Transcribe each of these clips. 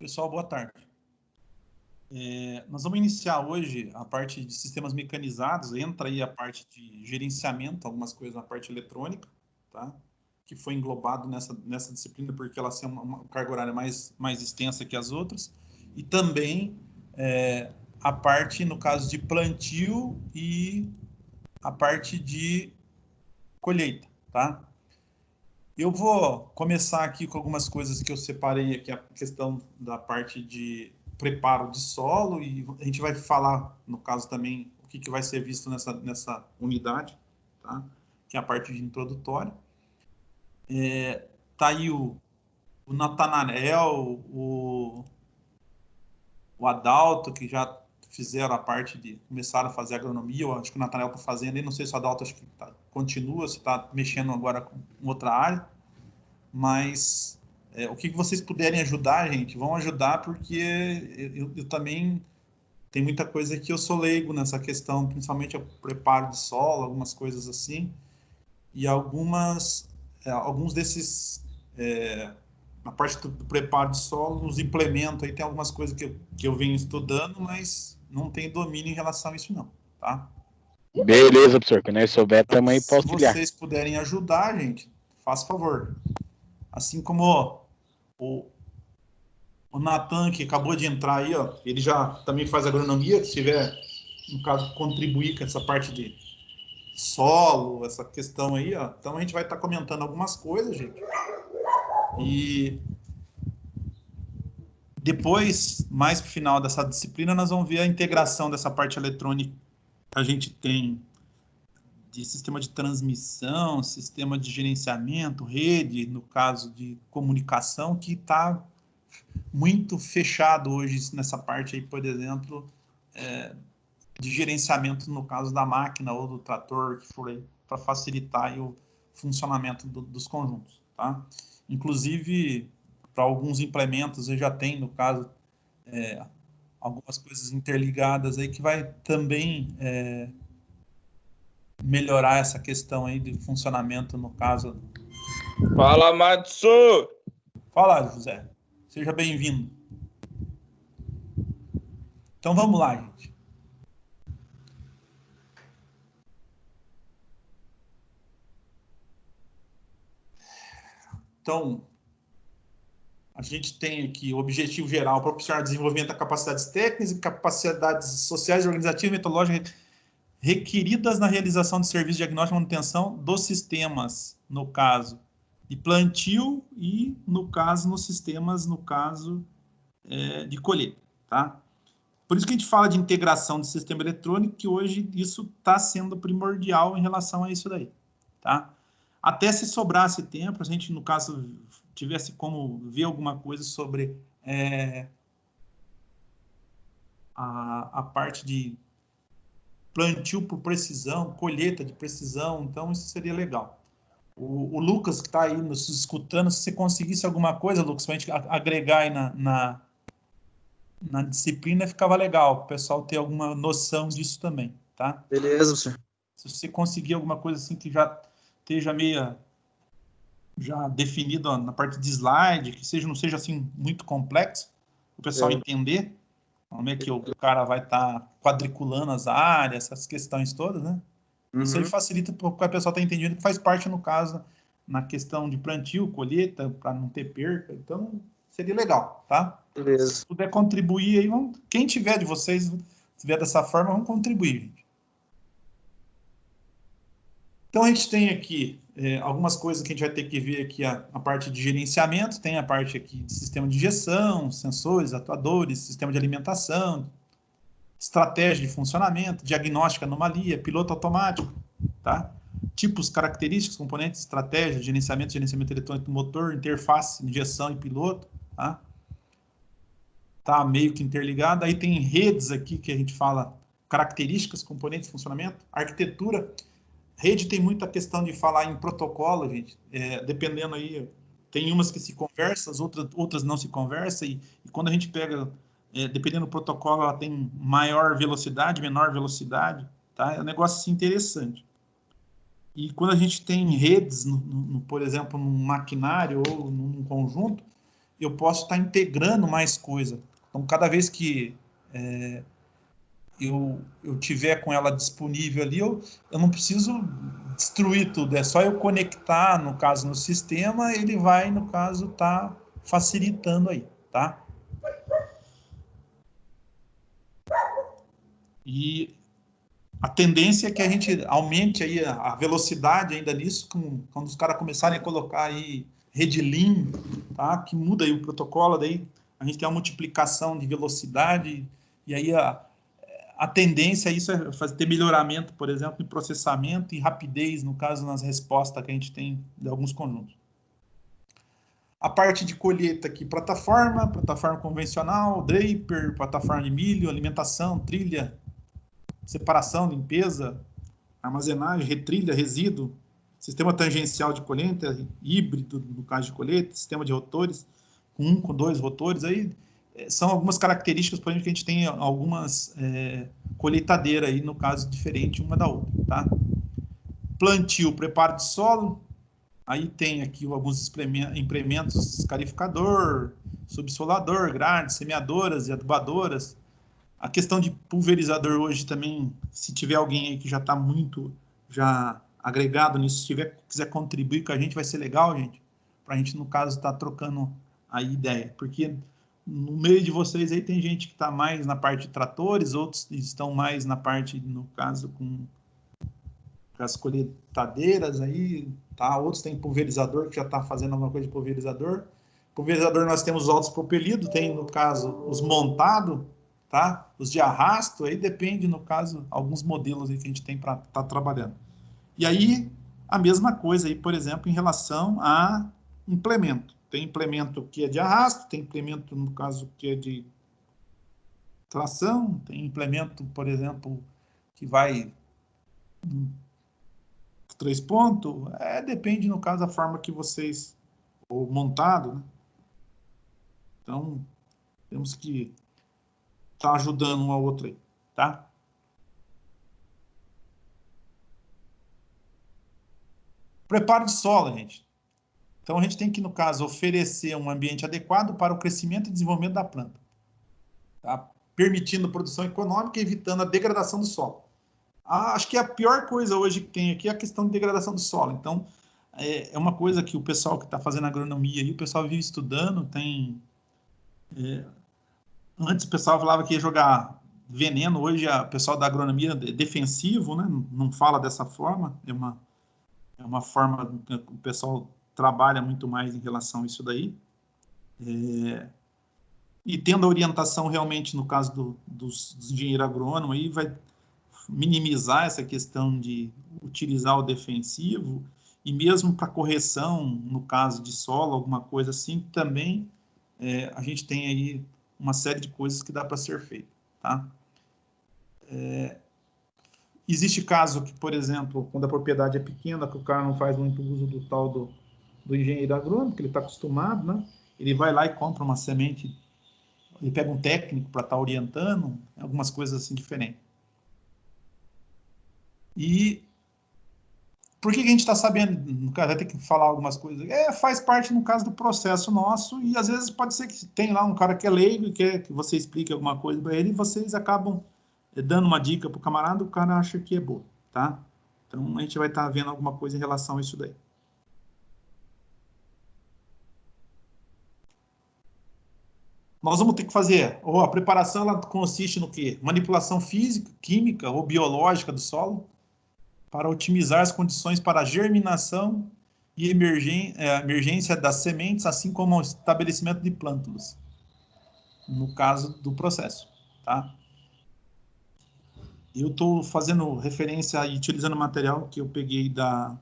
Pessoal, boa tarde. Nós vamos iniciar hoje a parte de sistemas mecanizados, entra aí a parte de gerenciamento, algumas coisas na parte eletrônica, tá? Que foi englobado nessa disciplina porque ela tem uma carga horária mais extensa que as outras, e também a parte, no caso, de plantio e a parte de colheita, tá? Eu vou começar aqui com algumas coisas que eu separei aqui, a questão da parte de preparo de solo, e a gente vai falar, no caso também, o que vai ser visto nessa unidade, tá? Que é a parte de introdutória. Tá aí o Natanael, o Adalto, que já fizeram a parte de começaram a fazer agronomia. Eu acho que o Natanael está fazendo, e não sei se o Adalto acho que continua, se está mexendo agora com outra área. Mas o que vocês puderem ajudar, gente, vão ajudar, porque eu também tem muita coisa que eu sou leigo nessa questão, principalmente o preparo de solo, algumas coisas assim, e alguns desses, na parte do preparo de solo, os implemento, aí tem algumas coisas que eu venho estudando, mas não tenho domínio em relação a isso não, tá? Beleza, professor, que nós souber também posso auxiliar. Se vocês puderem ajudar, gente, faça favor. Assim como o Natan, que acabou de entrar aí, ó, ele já também faz agronomia, se tiver, no caso, contribuir com essa parte de solo, essa questão aí, ó. Então a gente vai estar comentando algumas coisas, gente. E depois, mais pro final dessa disciplina, nós vamos ver a integração dessa parte eletrônica que a gente tem de sistema de transmissão, sistema de gerenciamento, rede, no caso de comunicação, que está muito fechado hoje nessa parte aí, por exemplo, de gerenciamento, no caso da máquina ou do trator, que for aí, para facilitar aí o funcionamento dos conjuntos, tá? Inclusive, para alguns implementos, eu já tenho, no caso, algumas coisas interligadas aí que vai também melhorar essa questão aí de funcionamento, no caso. Fala, Matsu! Fala, José. Seja bem-vindo. Então, vamos lá, gente. Então, a gente tem aqui o objetivo geral: proporcionar desenvolvimento das capacidades técnicas e capacidades sociais, organizativas e metodológicas requeridas na realização de serviços de diagnóstico e manutenção dos sistemas, no caso de plantio e, no caso, nos sistemas, no caso de colheita, tá? Por isso que a gente fala de integração de sistema eletrônico, que hoje isso está sendo primordial em relação a isso daí, tá? Até se sobrasse tempo, a gente, no caso, tivesse como ver alguma coisa sobre a parte de plantio por precisão, colheita de precisão, então isso seria legal. O Lucas, que está aí nos escutando, se você conseguisse alguma coisa, Lucas, para a gente agregar aí na disciplina, ficava legal, o pessoal ter alguma noção disso também, tá? Beleza, senhor. Se você conseguir alguma coisa assim que já esteja meio já definido na parte de slide, que não seja assim muito complexo, o pessoal entender como é que o cara vai estar quadriculando as áreas, essas questões todas, né? Isso aí facilita porque a pessoa está entendendo que faz parte, no caso, na questão de plantio, colheita, para não ter perca. Então, seria legal, tá? Beleza. Se puder contribuir aí, quem tiver de vocês, se tiver dessa forma, vamos contribuir, gente. Então, a gente tem aqui algumas coisas que a gente vai ter que ver aqui, a parte de gerenciamento, tem a parte aqui de sistema de injeção, sensores, atuadores, sistema de alimentação, estratégia de funcionamento, diagnóstica, anomalia, piloto automático, tá? Tipos, características, componentes, estratégia, gerenciamento eletrônico do motor, interface, injeção e piloto, tá? Tá meio que interligado. Aí tem redes aqui que a gente fala características, componentes, funcionamento, arquitetura. Rede tem muita questão de falar em protocolo, gente. Dependendo aí, tem umas que se conversam, as outras não se conversam, e quando a gente pega, dependendo do protocolo, ela tem maior velocidade, menor velocidade, tá? É um negócio assim, interessante. E quando a gente tem redes, por exemplo, num maquinário ou num conjunto, eu posso estar integrando mais coisa. Então, cada vez que eu tiver com ela disponível ali, eu não preciso destruir tudo, é só eu conectar, no caso, no sistema, ele vai, no caso, estar facilitando aí, tá? E a tendência é que a gente aumente aí a velocidade ainda nisso, quando os caras começarem a colocar aí rede Lean, tá? Que muda aí o protocolo, daí a gente tem uma multiplicação de velocidade, e aí a tendência a isso é ter melhoramento, por exemplo, em processamento e rapidez, no caso, nas respostas que a gente tem de alguns conjuntos. A parte de colheita aqui, plataforma convencional, draper, plataforma de milho, alimentação, trilha, separação, limpeza, armazenagem, retrilha, resíduo, sistema tangencial de colheita, híbrido, no caso de colheita, sistema de rotores, com 1, com 2 rotores, aí são algumas características, por exemplo, que a gente tem algumas colheitadeiras aí, no caso, diferente uma da outra, tá? Plantio, preparo de solo, aí tem aqui alguns implementos, escarificador, subsolador, grades, semeadoras e adubadoras. A questão de pulverizador hoje também, se tiver alguém aí que já está muito já agregado nisso, se quiser contribuir com a gente, vai ser legal, gente, para a gente, no caso, estar trocando a ideia, porque no meio de vocês aí tem gente que está mais na parte de tratores, outros estão mais na parte, no caso, com as colheitadeiras aí, tá? Outros tem pulverizador, que já está fazendo alguma coisa de pulverizador. Pulverizador nós temos os autopropelidos, tem, no caso, os montados, tá? Os de arrasto, aí depende, no caso, alguns modelos aí que a gente tem para estar trabalhando. E aí, a mesma coisa aí, por exemplo, em relação a implemento. Tem implemento que é de arrasto, tem implemento, no caso, que é de tração, tem implemento, por exemplo, que vai 3 pontos, depende, no caso, da forma que vocês, ou montado, né? Então, temos que estar ajudando um ao outro aí, tá? Preparo de solo, gente. Então, a gente tem que, no caso, oferecer um ambiente adequado para o crescimento e desenvolvimento da planta, tá? Permitindo produção econômica e evitando a degradação do solo. Acho que a pior coisa hoje que tem aqui é a questão de degradação do solo. Então, é uma coisa que o pessoal que está fazendo agronomia aí, o pessoal vive estudando, antes o pessoal falava que ia jogar veneno, hoje o pessoal da agronomia é defensivo, né? Não fala dessa forma, é uma forma que o pessoal trabalha muito mais em relação a isso daí. E tendo a orientação realmente, no caso dos engenheiros agrônomos, aí vai minimizar essa questão de utilizar o defensivo, e mesmo para correção, no caso de solo, alguma coisa assim, também a gente tem aí uma série de coisas que dá para ser feito, tá? Existe caso que, por exemplo, quando a propriedade é pequena, que o cara não faz muito uso do tal do engenheiro agrônomo, que ele está acostumado, né? Ele vai lá e compra uma semente, ele pega um técnico para estar orientando, algumas coisas assim diferentes. E por que a gente está sabendo? No caso, vai ter que falar algumas coisas. Faz parte, no caso, do processo nosso, e às vezes pode ser que tem lá um cara que é leigo e quer que você explique alguma coisa para ele, e vocês acabam dando uma dica para o camarada, o cara acha que é boa, tá? Então, a gente vai estar vendo alguma coisa em relação a isso daí. Nós vamos ter que fazer, ou a preparação, ela consiste no quê? Manipulação física, química ou biológica do solo, para otimizar as condições para a germinação e emergência das sementes, assim como o estabelecimento de plântulas, no caso do processo, tá? Eu estou fazendo referência e utilizando material que eu peguei da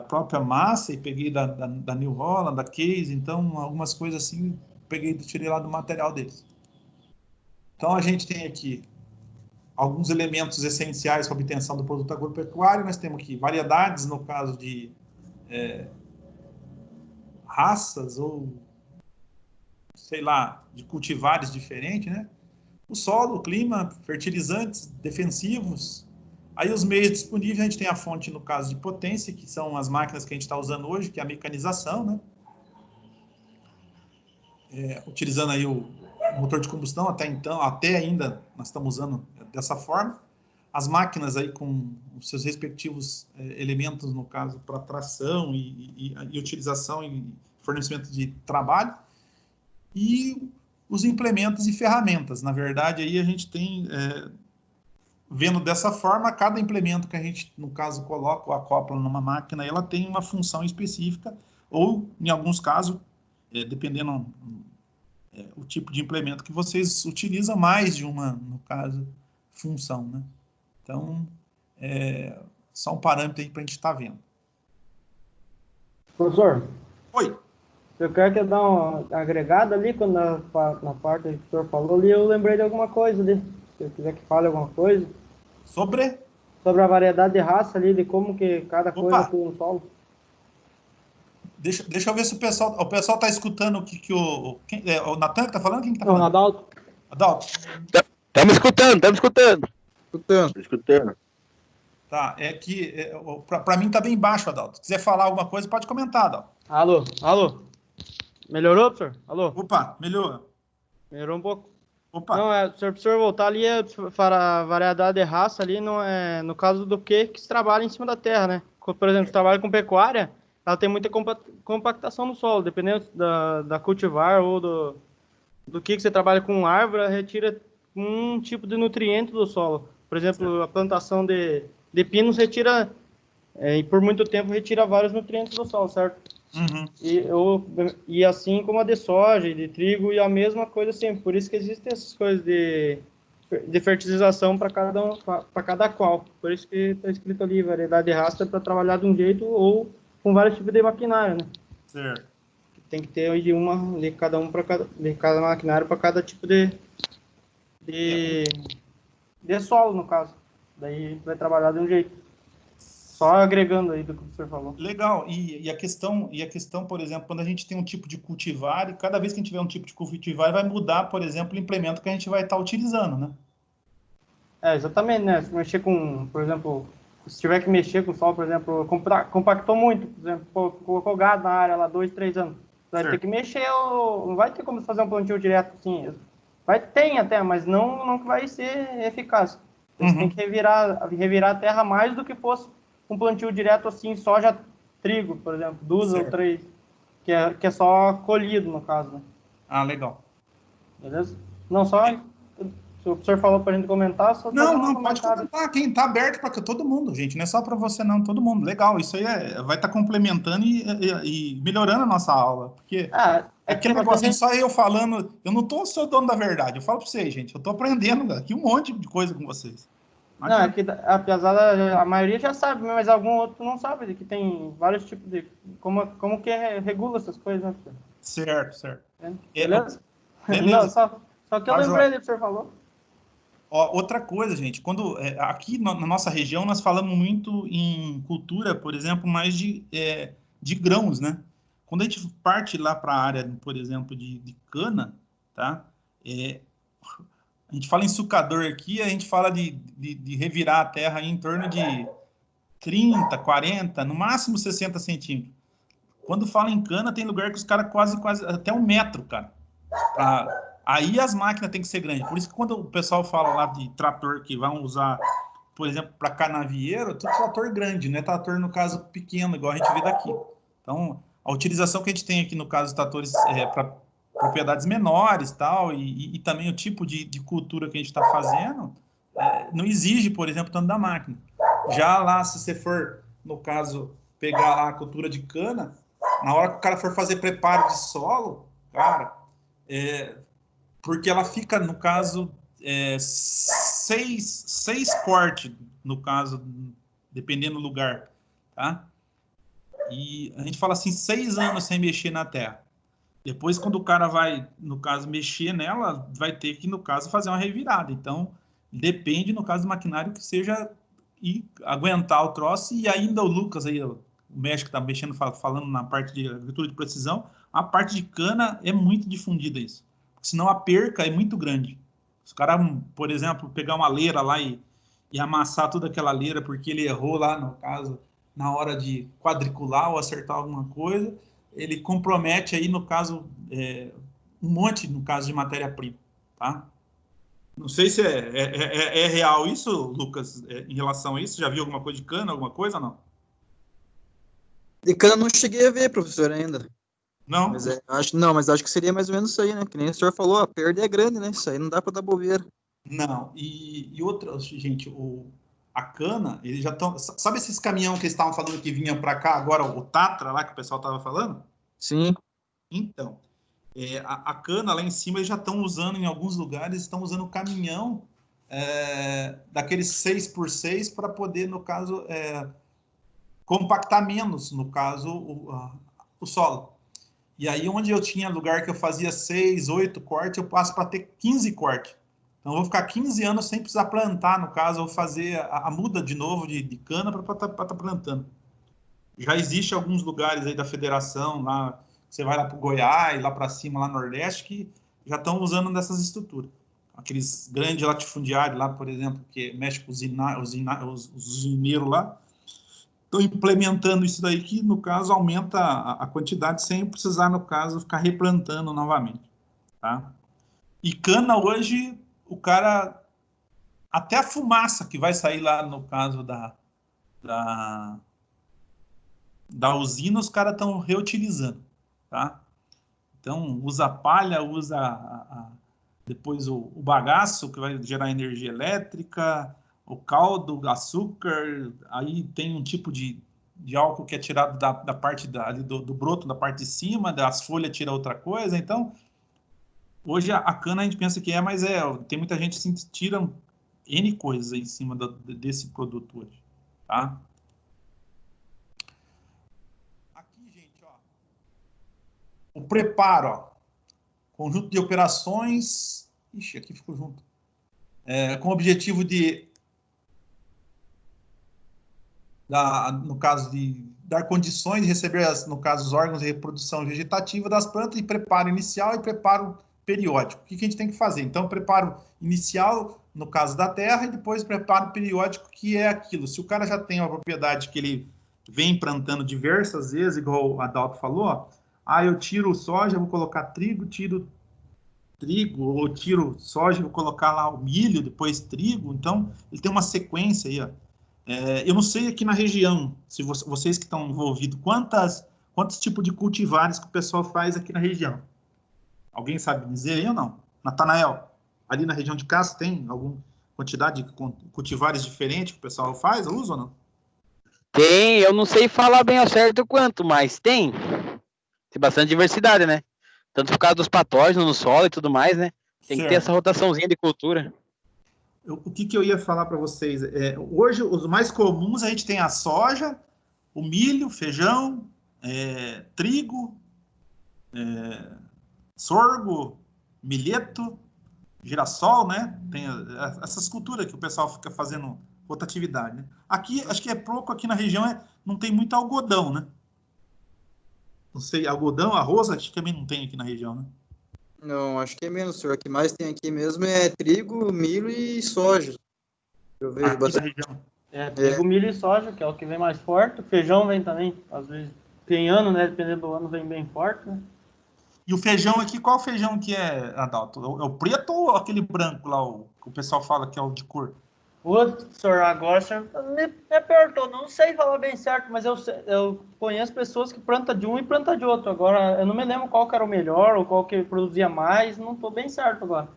própria massa e peguei da New Holland, da Case, então algumas coisas assim, tirei lá do material deles. Então a gente tem aqui alguns elementos essenciais para a obtenção do produto agropecuário. Nós temos aqui variedades, no caso de raças ou, sei lá, de cultivares diferentes, né? O solo, o clima, fertilizantes, defensivos. Aí os meios disponíveis, a gente tem a fonte, no caso de potência, que são as máquinas que a gente está usando hoje, que é a mecanização, né? utilizando aí o motor de combustão, até ainda nós estamos usando dessa forma. As máquinas aí com os seus respectivos elementos, no caso, para tração e utilização e fornecimento de trabalho. E os implementos e ferramentas. Na verdade, aí a gente tem, vendo dessa forma, cada implemento que a gente, no caso, coloca ou acopla numa máquina, ela tem uma função específica, ou, em alguns casos, dependendo o tipo de implemento que vocês utilizam, mais de uma, no caso, função, né? Então, só um parâmetro aí para a gente estar vendo. Professor? Oi. Eu quero que eu dê uma agregada ali, quando na parte que o senhor falou ali, eu lembrei de alguma coisa ali. Se eu quiser que fale alguma coisa. Sobre a variedade de raça ali, de como que cada coisa atua no solo. Deixa eu ver se o pessoal está escutando o que o Natan que está falando? Quem que está falando? O Adalto. Adalto. Estamos escutando. Escutando. Tá, para mim está bem baixo, Adalto. Se quiser falar alguma coisa, pode comentar, Adalto. Alô. Melhorou, professor? Alô? Opa, melhorou. Melhorou um pouco. Opa. Não, se o professor voltar ali, para a variedade de raça ali, não é, no caso do que se trabalha em cima da terra, né? Por exemplo, se trabalha com pecuária, ela tem muita compactação no solo, dependendo da cultivar ou do que você trabalha com árvore, retira um tipo de nutriente do solo. Por exemplo, a plantação de pinos retira, e por muito tempo retira vários nutrientes do solo, certo? Uhum. E assim como a de soja e de trigo, e a mesma coisa sempre. Por isso que existem essas coisas de fertilização para cada qual. Por isso que está escrito ali, variedade de raça para trabalhar de um jeito ou com vários tipos de maquinário, né? Certo. Tem que ter de cada maquinário para cada tipo de solo, no caso. Daí vai trabalhar de um jeito. Só agregando aí do que o professor falou. Legal. E a questão, por exemplo, quando a gente tem um tipo de cultivar, e cada vez que a gente tiver um tipo de cultivar, vai mudar, por exemplo, o implemento que a gente vai estar utilizando, né? Exatamente, né? Se mexer com, por exemplo, se tiver que mexer com o solo, por exemplo, compactou muito, por exemplo, colocou gado na área lá 2, 3 anos. Vai ter que mexer, não vai ter como fazer um plantio direto assim. Tem até, mas não vai ser eficaz. Você tem que revirar a terra mais do que fosse um plantio direto assim, soja, trigo, por exemplo, 2 ou 3, que é só colhido, no caso, né? Ah, legal. Beleza? Não, só se o professor falou para a gente comentar, só Não, pode comentar. Quem está aberto para todo mundo, gente. Não é só para você, não. Todo mundo. Legal. Isso aí vai estar complementando e melhorando a nossa aula. Porque aquele negócio, só eu falando, eu não sou dono da verdade. Eu falo para vocês, gente. Eu estou aprendendo aqui um monte de coisa com vocês. Não, é que a pesada, a maioria já sabe, mas algum outro não sabe, que tem vários tipos de... Como que regula essas coisas, né? Certo. Beleza? Beleza. Não, só que eu lembrei do que o senhor falou. Outra coisa, gente, quando aqui na nossa região nós falamos muito em cultura, por exemplo, mais de grãos, né? Quando a gente parte lá para a área, por exemplo, de cana, tá? A gente fala em sucador aqui, a gente fala de revirar a terra em torno de 30, 40, no máximo 60 centímetros. Quando fala em cana, tem lugar que os caras quase até 1 metro, cara. Aí as máquinas têm que ser grandes. Por isso que quando o pessoal fala lá de trator que vão usar, por exemplo, para canavieiro, tudo trator grande, não é trator, no caso, pequeno, igual a gente vê daqui. Então, a utilização que a gente tem aqui, no caso, dos tratores para propriedades menores tal, e também o tipo de cultura que a gente está fazendo, não exige, por exemplo, tanto da máquina. Já lá, se você for, no caso, pegar lá a cultura de cana, na hora que o cara for fazer preparo de solo, cara, porque ela fica, no caso, 6 cortes, no caso, dependendo do lugar, tá? E a gente fala assim, 6 anos sem mexer na terra. Depois, quando o cara vai, no caso, mexer nela, vai ter que, no caso, fazer uma revirada. Então, depende, no caso do maquinário, que seja e aguentar o troço. E ainda o Lucas, aí, o médico está mexendo, falando na parte de agricultura de precisão, a parte de cana é muito difundida isso. Senão a perca é muito grande. Os caras, por exemplo, pegar uma leira lá e amassar toda aquela leira porque ele errou lá, no caso, na hora de quadricular ou acertar alguma coisa, ele compromete aí, no caso, um monte, no caso de matéria-prima, tá? Não sei se é real isso, Lucas, em relação a isso. Já viu alguma coisa de cana, alguma coisa ou não? De cana eu não cheguei a ver, professor, ainda. Não? Mas acho que seria mais ou menos isso aí, né? Que nem o senhor falou, a perda é grande, né? Isso aí não dá para dar bobeira. Não. E outra, gente, a cana, eles já estão... Sabe esses caminhão que eles estavam falando que vinham para cá, agora o Tatra lá, que o pessoal estava falando? Sim. Então, a cana lá em cima eles já estão usando, em alguns lugares, estão usando o caminhão daqueles 6x6 para poder, no caso, compactar menos, no caso, o solo. E aí, onde eu tinha lugar que eu fazia 6, 8 cortes, eu passo para ter 15 cortes. Então, eu vou ficar 15 anos sem precisar plantar, no caso, ou fazer a muda de novo de cana para estar plantando. Já existe alguns lugares aí da federação, lá, você vai lá para o Goiás, lá para cima, lá no Nordeste, que já estão usando dessas estruturas. Aqueles grandes latifundiários lá, por exemplo, que mexe com os usineiros lá, estão implementando isso daí que, no caso, aumenta a quantidade sem precisar, no caso, ficar replantando novamente. Tá? E cana hoje, o cara... Até a fumaça que vai sair lá, no caso da usina, os caras estão reutilizando. Tá? Então, usa palha, usa depois o bagaço, que vai gerar energia elétrica, o caldo, o açúcar, aí tem um tipo de álcool que é tirado da parte ali do broto, da parte de cima, das folhas tira outra coisa. Então, hoje a cana a gente pensa que mas tem muita gente que tira N coisas aí em cima desse produto hoje, tá? Aqui, gente, ó, o preparo, ó, conjunto de operações, ixi, aqui ficou junto, com o objetivo no caso de dar condições de receber, no caso, os órgãos de reprodução vegetativa das plantas, e preparo inicial e preparo periódico. O que a gente tem que fazer? Então, preparo inicial, no caso da terra, e depois preparo periódico, que é aquilo. Se o cara já tem uma propriedade que ele vem plantando diversas vezes, igual o Adalto falou, eu tiro soja, vou colocar trigo, tiro trigo, ou tiro soja, vou colocar lá o milho, depois trigo. Então, ele tem uma sequência aí, ó. Eu não sei aqui na região, se vocês que estão envolvidos, quantos tipos de cultivares que o pessoal faz aqui na região? Alguém sabe dizer aí ou não? Natanael, ali na região de casa tem alguma quantidade de cultivares diferentes que o pessoal faz, usa ou não? Tem, eu não sei falar bem ao certo quanto, mas tem. Tem bastante diversidade, né? Tanto por causa dos patógenos no solo e tudo mais, né? Tem que ter essa rotaçãozinha de cultura. O que eu ia falar para vocês? Hoje, os mais comuns, a gente tem a soja, o milho, feijão, trigo, sorgo, milheto, girassol, né? Tem essas culturas que o pessoal fica fazendo rotatividade, né? Aqui, acho que é pouco, aqui na região não tem muito algodão, né? Não sei, algodão, arroz, acho que também não tem aqui na região, né? Não, acho que é menos, senhor. O que mais tem aqui mesmo é trigo, milho e soja. Eu vejo aqui bastante. na região. Trigo, milho e soja, que é o que vem mais forte. O feijão vem também, às vezes. Tem ano, né? Dependendo do ano, vem bem forte, né? E o feijão aqui, qual feijão que é, Adalto? É o preto ou aquele branco lá, que o pessoal fala que é o de cor? Putz, senhor, agora o senhor me apertou. Não sei falar bem certo, mas eu conheço pessoas que plantam de um e plantam de outro. Agora, eu não me lembro qual que era o melhor ou qual que produzia mais. Não estou bem certo agora.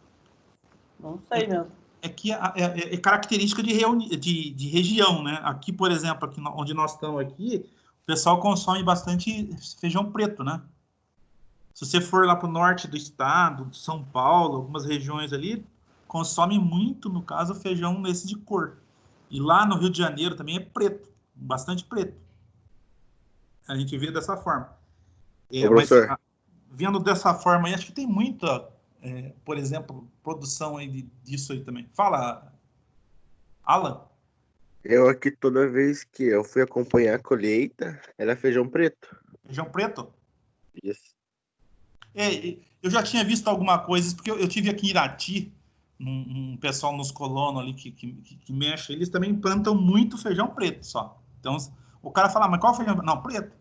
Não sei mesmo. Que é característica de região, né? Aqui, por exemplo, aqui onde nós estamos aqui, o pessoal consome bastante feijão preto, né? Se você for lá para o norte do estado, de São Paulo, algumas regiões ali, consome muito, no caso, feijão nesse de cor. E lá no Rio de Janeiro também é preto, bastante preto. A gente vê dessa forma. Mas vendo dessa forma aí, acho que tem muita, por exemplo, produção aí disso aí também. Fala, Alan. Eu aqui, toda vez que eu fui acompanhar a colheita, era feijão preto. Feijão preto? Isso. Eu já tinha visto alguma coisa, porque eu tive aqui em Irati, um pessoal nos colonos ali que mexe, eles também plantam muito feijão preto só. Então, o cara fala, mas qual feijão? Não, preto,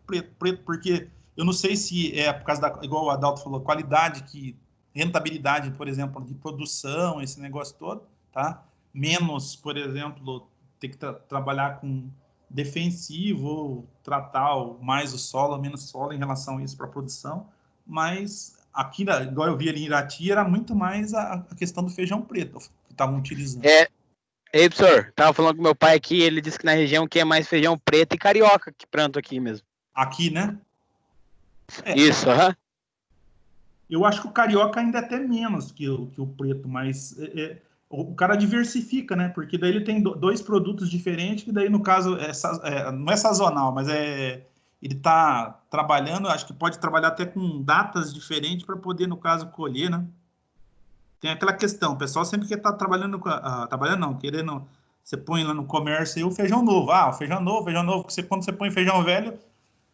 porque eu não sei se é por causa igual o Adalto falou, qualidade que rentabilidade, por exemplo, de produção, esse negócio todo, tá? Menos, por exemplo, ter que trabalhar com defensivo, ou tratar mais o solo, menos solo em relação a isso para a produção, mas aqui, igual eu vi ali em Irati, era muito mais a questão do feijão preto que estavam utilizando. Ei, professor, tava falando com meu pai aqui, ele disse que na região que é mais feijão preto e carioca que plantam aqui mesmo. Aqui, né? Isso, aham. Eu acho que o carioca ainda é até menos que o preto, mas o cara diversifica, né? Porque daí ele tem dois produtos diferentes, que daí, no caso, não é sazonal, mas ele está trabalhando, acho que pode trabalhar até com datas diferentes para poder, no caso, colher, né? Tem aquela questão, o pessoal sempre quer estar trabalhando, trabalhando não, querendo, você põe lá no comércio aí o feijão novo, o feijão novo, porque quando você põe feijão velho,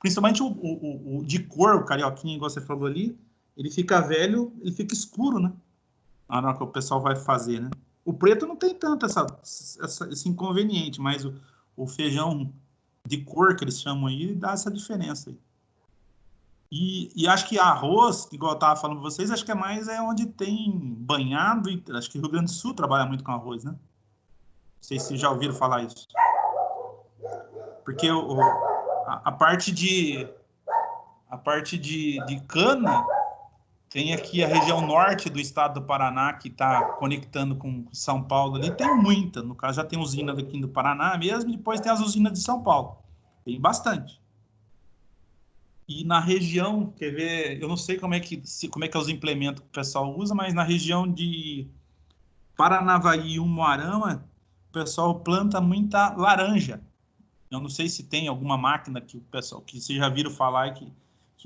principalmente o de cor, o carioquinha, igual você falou ali, ele fica velho, ele fica escuro, né? Na hora que o pessoal vai fazer, né? O preto não tem tanto esse inconveniente, mas o feijão de cor, que eles chamam aí, dá essa diferença aí. E acho que arroz, igual eu estava falando para vocês, acho que é onde tem banhado, e acho que o Rio Grande do Sul trabalha muito com arroz, né? Não sei se já ouviram falar isso. Porque a parte de cana, tem aqui a região norte do estado do Paraná, que está conectando com São Paulo ali, tem muita. No caso, já tem usina aqui do Paraná mesmo, e depois tem as usinas de São Paulo. Tem bastante. E na região, quer ver, eu não sei como é que é os implementos que o pessoal usa, mas na região de Paranavaí e Umuarama, o pessoal planta muita laranja. Eu não sei se tem alguma máquina que vocês já viram falar que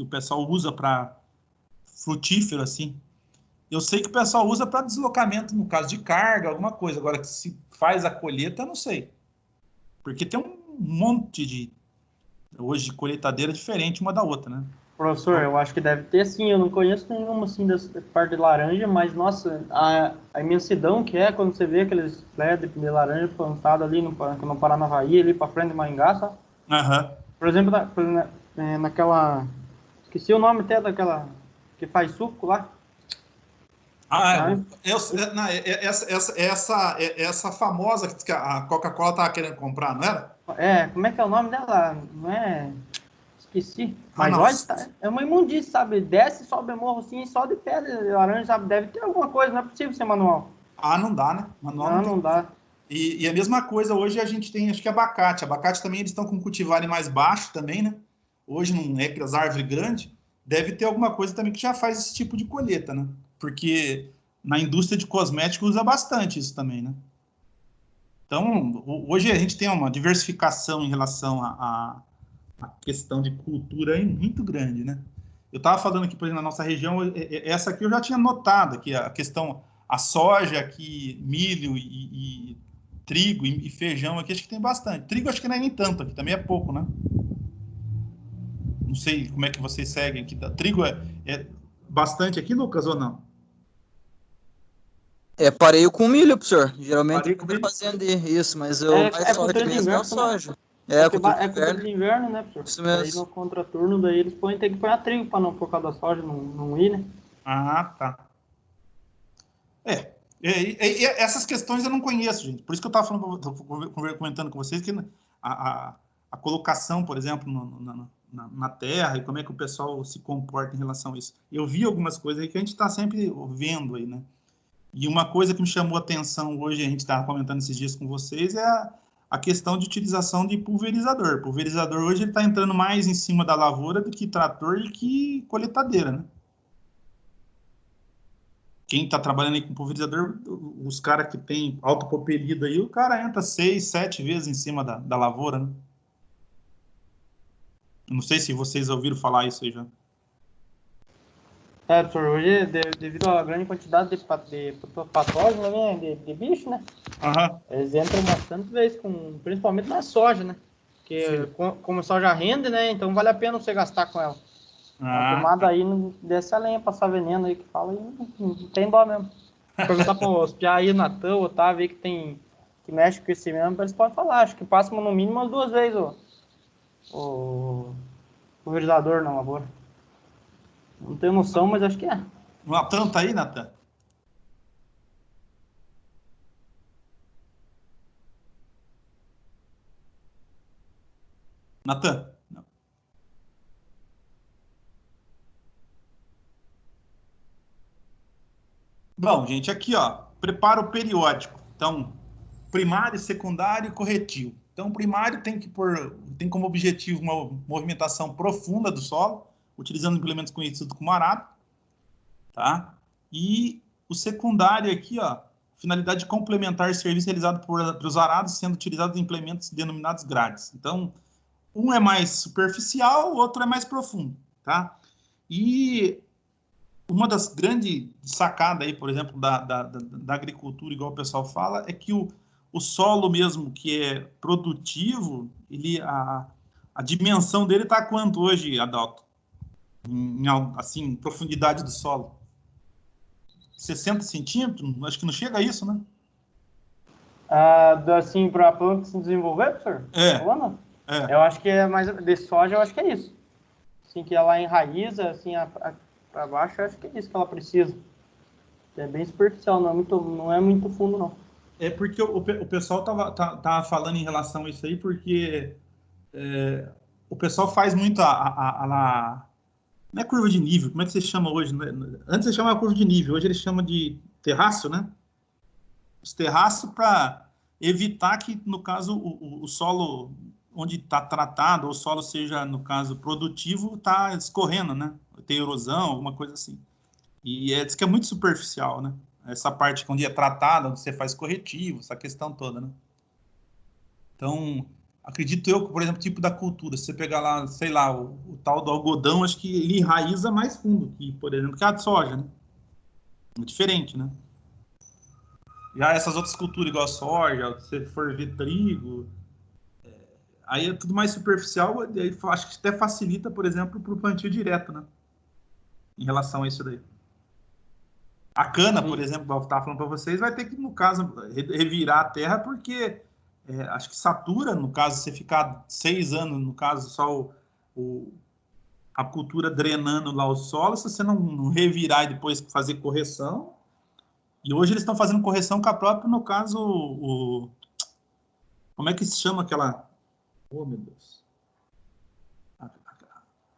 o pessoal usa para frutífero, assim. Eu sei que o pessoal usa para deslocamento, no caso de carga, alguma coisa. Agora, que se faz a colheita, eu não sei. Porque tem um monte hoje de colheitadeira diferente uma da outra, né? Professor, eu acho que deve ter sim, eu não conheço nenhuma assim dessa parte de laranja, mas nossa, a imensidão que é quando você vê aqueles pés de laranja plantados ali no Paranavaí, ali para frente de Maringá, sabe? Aham. Por exemplo, naquela, esqueci o nome até daquela que faz suco lá. Essa famosa que a Coca-Cola estava querendo comprar, não era? Como é que é o nome dela? Não é... Esqueci. Mas olha, é uma imundície, sabe? Desce, sobe morro assim, só de pé de laranja, sabe? Deve ter alguma coisa, não é possível ser manual. Não dá, né? Manual não dá. E a mesma coisa, hoje a gente tem, acho que abacate. Abacate também, eles estão com cultivar mais baixo também, né? Hoje não é que as árvores grandes, deve ter alguma coisa também que já faz esse tipo de colheita, né? Porque na indústria de cosméticos usa bastante isso também, né? Então, hoje a gente tem uma diversificação em relação a questão de cultura aí muito grande, né? Eu estava falando aqui, por exemplo, na nossa região, essa aqui eu já tinha notado, que a questão, a soja aqui, milho e trigo e feijão aqui, acho que tem bastante. Trigo acho que não é nem tanto aqui, também é pouco, né? Não sei como é que vocês seguem aqui. Trigo é bastante aqui, Lucas, ou não? Pareio com milho, professor. Geralmente Pareio com milho? fazendo isso, mas eu mais forte mesmo é a soja. Cultura de inverno, né, professor? Isso mesmo. Aí no contraturno, daí eles tem que pôr a trigo para não, por causa da soja não ir, né? Tá. Essas questões eu não conheço, gente. Por isso que eu estava comentando com vocês que a colocação, por exemplo, na terra e como é que o pessoal se comporta em relação a isso. Eu vi algumas coisas aí que a gente está sempre vendo aí, né? E uma coisa que me chamou a atenção hoje, a gente estava comentando esses dias com vocês, é a questão de utilização de pulverizador. Pulverizador hoje ele está entrando mais em cima da lavoura do que trator e que colheitadeira, né? Quem está trabalhando aí com pulverizador, os caras que tem autopropelido aí, o cara entra 6, 7 vezes em cima da lavoura, né? Não sei se vocês ouviram falar isso aí já. Professor, hoje, devido à grande quantidade de patógenos, né, de bicho, né? Eles entram bastante vezes, principalmente na soja, né? Porque como a soja rende, né? Então vale a pena você gastar com ela. A tomada aí não desce a lenha, passar veneno aí que fala, e não tem dó mesmo. Perguntar para os piá aí, Natan, Otávio aí que mexe com esse mesmo, eles podem falar. Acho que passa no mínimo umas 2 vezes o pulverizador na lavoura. Não tenho noção, mas acho que é. O Natan tá aí, Natan? Natan? Não. Bom, gente, aqui, ó, preparo periódico. Então, primário, secundário e corretivo. Então, o primário tem como objetivo uma movimentação profunda do solo, utilizando implementos conhecidos como arado, tá? E o secundário aqui, ó, finalidade de complementar serviço realizado pelos arados, sendo utilizados implementos denominados grades. Então, um é mais superficial, o outro é mais profundo, tá? E uma das grandes sacadas aí, por exemplo, da agricultura, igual o pessoal fala, é que o solo mesmo que é produtivo, a dimensão dele está quanto hoje, Adalto? Assim, profundidade do solo? 60 centímetros? Acho que não chega a isso, né? Assim, para a planta se desenvolver, professor? Falando? Eu acho que é mais... De soja, eu acho que é isso. Assim, que ela enraiza, assim, para baixo, eu acho que é isso que ela precisa. É bem superficial, não é muito fundo, não. É porque o pessoal tava falando em relação a isso aí, porque o pessoal faz muito não é curva de nível, como é que você chama hoje? Antes você chamava curva de nível, hoje eles chamam de terraço, né? Os terraços para evitar que, no caso, o solo onde está tratado, ou o solo seja, no caso, produtivo, está escorrendo, né? Tem erosão, alguma coisa assim. E diz que é muito superficial, né? Essa parte onde é tratada, onde você faz corretivo, essa questão toda, né? Então, acredito eu que, por exemplo, tipo da cultura, se você pegar lá, sei lá, o tal do algodão, acho que ele enraiza mais fundo que, por exemplo, que a de soja, né? É diferente, né? Já essas outras culturas, igual a soja, se você for ver trigo, aí é tudo mais superficial, e aí acho que até facilita, por exemplo, para o plantio direto, né? Em relação a isso daí. A cana, por exemplo, como eu estava falando para vocês, vai ter que, no caso, revirar a terra, porque acho que satura, no caso, você ficar 6 anos, no caso, só a cultura drenando lá o solo, se você não revirar e depois fazer correção. E hoje eles estão fazendo correção com a própria, no caso, como é que se chama aquela... Oh, meu Deus.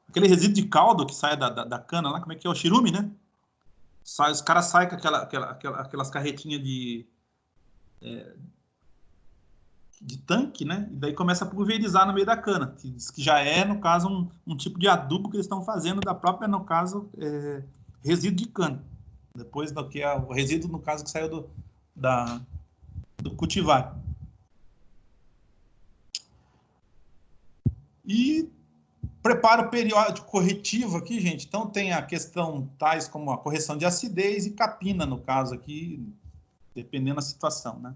Aquele resíduo de caldo que sai da cana lá, como é que é? O chirume, né? Os caras saem com aquelas carretinhas de tanque, né? E daí começa a pulverizar no meio da cana, que diz que já é, no caso, um tipo de adubo que eles estão fazendo da própria, no caso, resíduo de cana. Depois do que é o resíduo, no caso, que saiu do cultivar. E preparo periódico corretivo aqui, gente. Então, tem a questão tais como a correção de acidez e capina, no caso aqui, dependendo da situação, né?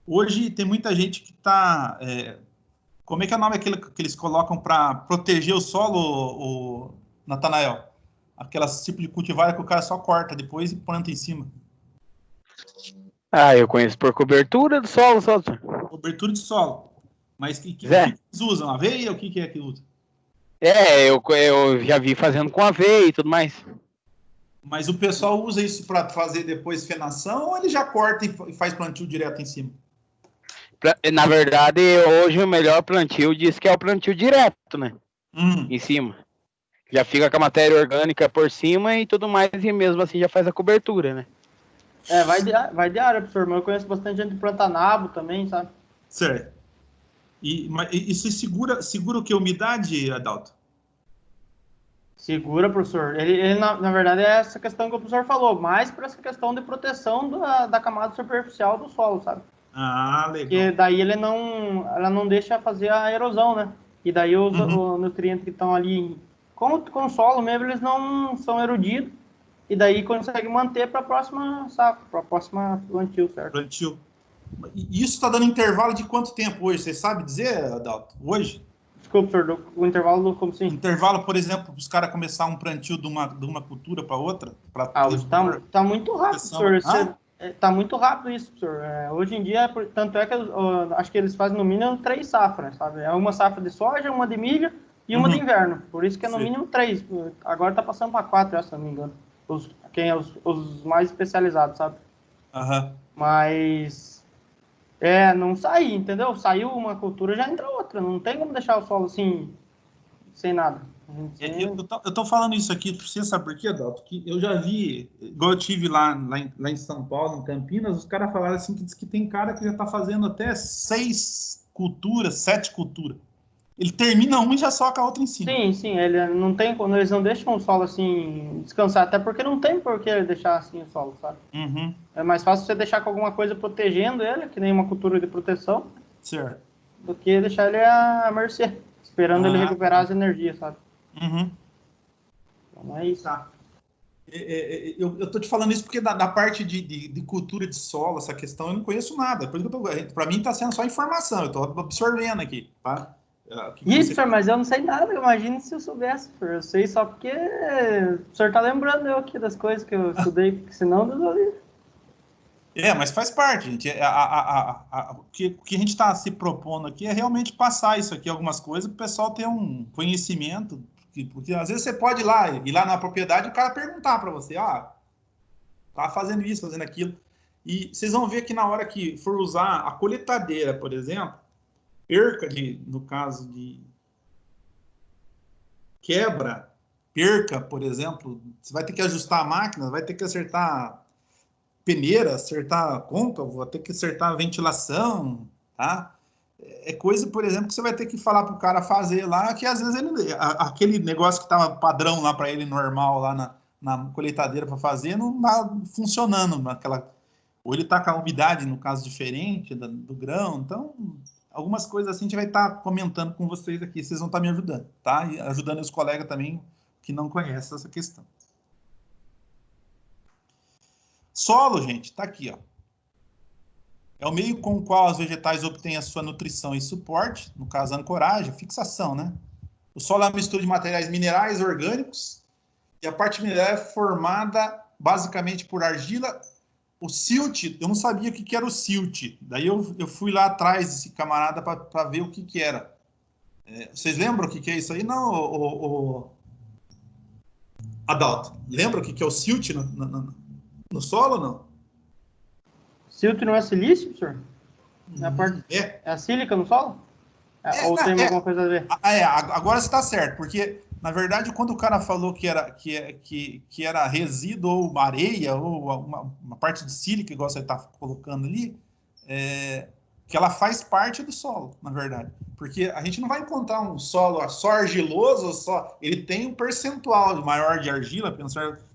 Hoje tem muita gente que está... como é que é o nome aquele que eles colocam para proteger o solo, o Natanael? Aquelas tipo de cultivar que o cara só corta depois e planta em cima. Eu conheço por cobertura do solo, só. Cobertura de solo. Mas o que eles usam? Aveia? O que é que usa? Eu já vi fazendo com aveia e tudo mais. Mas o pessoal usa isso para fazer depois fenação ou ele já corta e faz plantio direto em cima? Na verdade, hoje o melhor plantio diz que é o plantio direto, né? Em cima. Já fica com a matéria orgânica por cima e tudo mais, e mesmo assim já faz a cobertura, né? Vai de área, professor, mas eu conheço bastante gente que planta nabo também, sabe? Certo. Mas isso segura o que? A umidade, Adalto? Segura, professor. Ele na verdade, é essa questão que o professor falou, mais para essa questão de proteção da camada superficial do solo, sabe? Legal. Porque daí ela não deixa fazer a erosão, né? E daí os nutrientes que estão ali, com o solo mesmo, eles não são erodidos, e daí consegue manter para a próxima safra, para a próxima plantio, certo? Plantio. E isso está dando intervalo de quanto tempo hoje? Você sabe dizer, Adalto? Hoje? Desculpa, professor, o intervalo como assim? Intervalo, por exemplo, para os caras começar um plantio de uma cultura para outra? Hoje tá muito rápido, professor. Tá muito rápido isso, professor. Hoje em dia, tanto é que acho que eles fazem no mínimo 3 safras, sabe? É uma safra de soja, uma de milho e uma de inverno. Por isso que é no mínimo 3. Agora tá passando para 4, se não me engano. os mais especializados, sabe? Aham. Mas não sair, entendeu? Saiu uma cultura, já entra outra. Não tem como deixar o solo assim, sem nada. Eu tô falando isso aqui pra você, sabe por quê, Adalto? Que eu já vi, igual eu tive lá em São Paulo, em Campinas, os caras falaram assim que diz que tem cara que já tá fazendo até 6 culturas, 7 culturas. Ele termina uma e já soca a outra em cima. Sim, ele não tem, quando eles não deixam o solo assim descansar, até porque não tem por que deixar assim o solo, sabe? Uhum. É mais fácil você deixar com alguma coisa protegendo ele, que nem uma cultura de proteção, Certo. do que deixar ele à mercê, esperando ele recuperar as energias, sabe? Uhum. Então é isso. Tá. Eu tô te falando isso porque da parte de cultura de solo, essa questão, eu não conheço nada. Para mim tá sendo só informação, eu tô absorvendo aqui, tá? Isso, senhor, mas eu não sei nada, imagine se eu soubesse, senhor. Eu sei só porque o senhor tá lembrando eu aqui das coisas que eu estudei, porque senão eu resolvi. Mas faz parte, gente. O que a gente está se propondo aqui é realmente passar isso aqui, algumas coisas, para o pessoal ter um conhecimento, porque às vezes você pode ir lá na propriedade e o cara perguntar para você, tá fazendo isso, fazendo aquilo. E vocês vão ver que na hora que for usar a coletadeira, por exemplo, no caso de perca, por exemplo, você vai ter que ajustar a máquina, vai ter que acertar peneira, acertar a côncavo, vou ter que acertar a ventilação, tá? É coisa, por exemplo, que você vai ter que falar para o cara fazer lá, que às vezes aquele negócio que estava padrão lá para ele, normal, lá na colheitadeira para fazer, não está funcionando naquela... Ou ele está com a umidade, no caso, diferente do grão. Então, algumas coisas assim a gente vai estar comentando com vocês aqui, vocês vão estar me ajudando, tá? E ajudando os colegas também que não conhecem essa questão. Solo, gente, tá aqui, ó. É o meio com o qual os vegetais obtêm a sua nutrição e suporte, no caso, a ancoragem, fixação, né? O solo é uma mistura de materiais minerais orgânicos e a parte mineral é formada basicamente por argila. O silt, eu não sabia o que era o silt. Daí eu fui lá atrás desse camarada para ver o que era. Vocês lembram o que é isso aí? Não, Adalto, lembra o que é o silt no solo ou não? Silt não é silício, senhor? É a sílica no solo? Ou tem alguma coisa a ver? Agora você está certo, porque, na verdade, quando o cara falou que era resíduo ou areia, ou uma parte de sílica, igual você está colocando ali, que ela faz parte do solo, na verdade. Porque a gente não vai encontrar um solo só argiloso, ele tem um percentual maior de argila,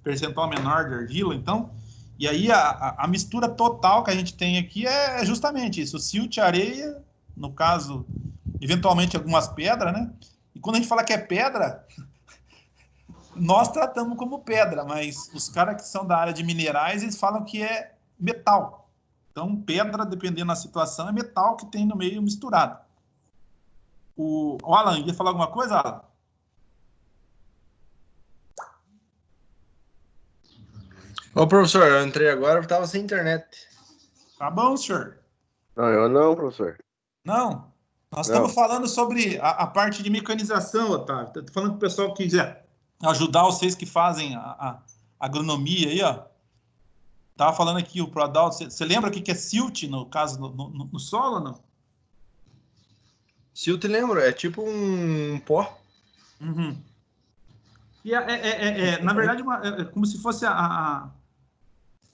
percentual menor de argila, então... E aí a mistura total que a gente tem aqui é justamente isso, silt, areia, no caso, eventualmente algumas pedras, né? E quando a gente fala que é pedra, nós tratamos como pedra, mas os caras que são da área de minerais, eles falam que é metal. Então, pedra, dependendo da situação, é metal que tem no meio misturado. O Alan, ia falar alguma coisa, Alan? Ô, professor, eu entrei agora, eu tava sem internet. Tá bom, senhor. Não, eu não, professor. Não. Nós estamos falando sobre a parte de mecanização, Otávio. Estou falando para o pessoal que quiser ajudar vocês que fazem a agronomia aí, ó. Estava falando aqui o Prodal. Você lembra o que é silt, no caso, no solo ou não? Silt, lembro, é tipo um pó. Uhum. E na verdade, é como se fosse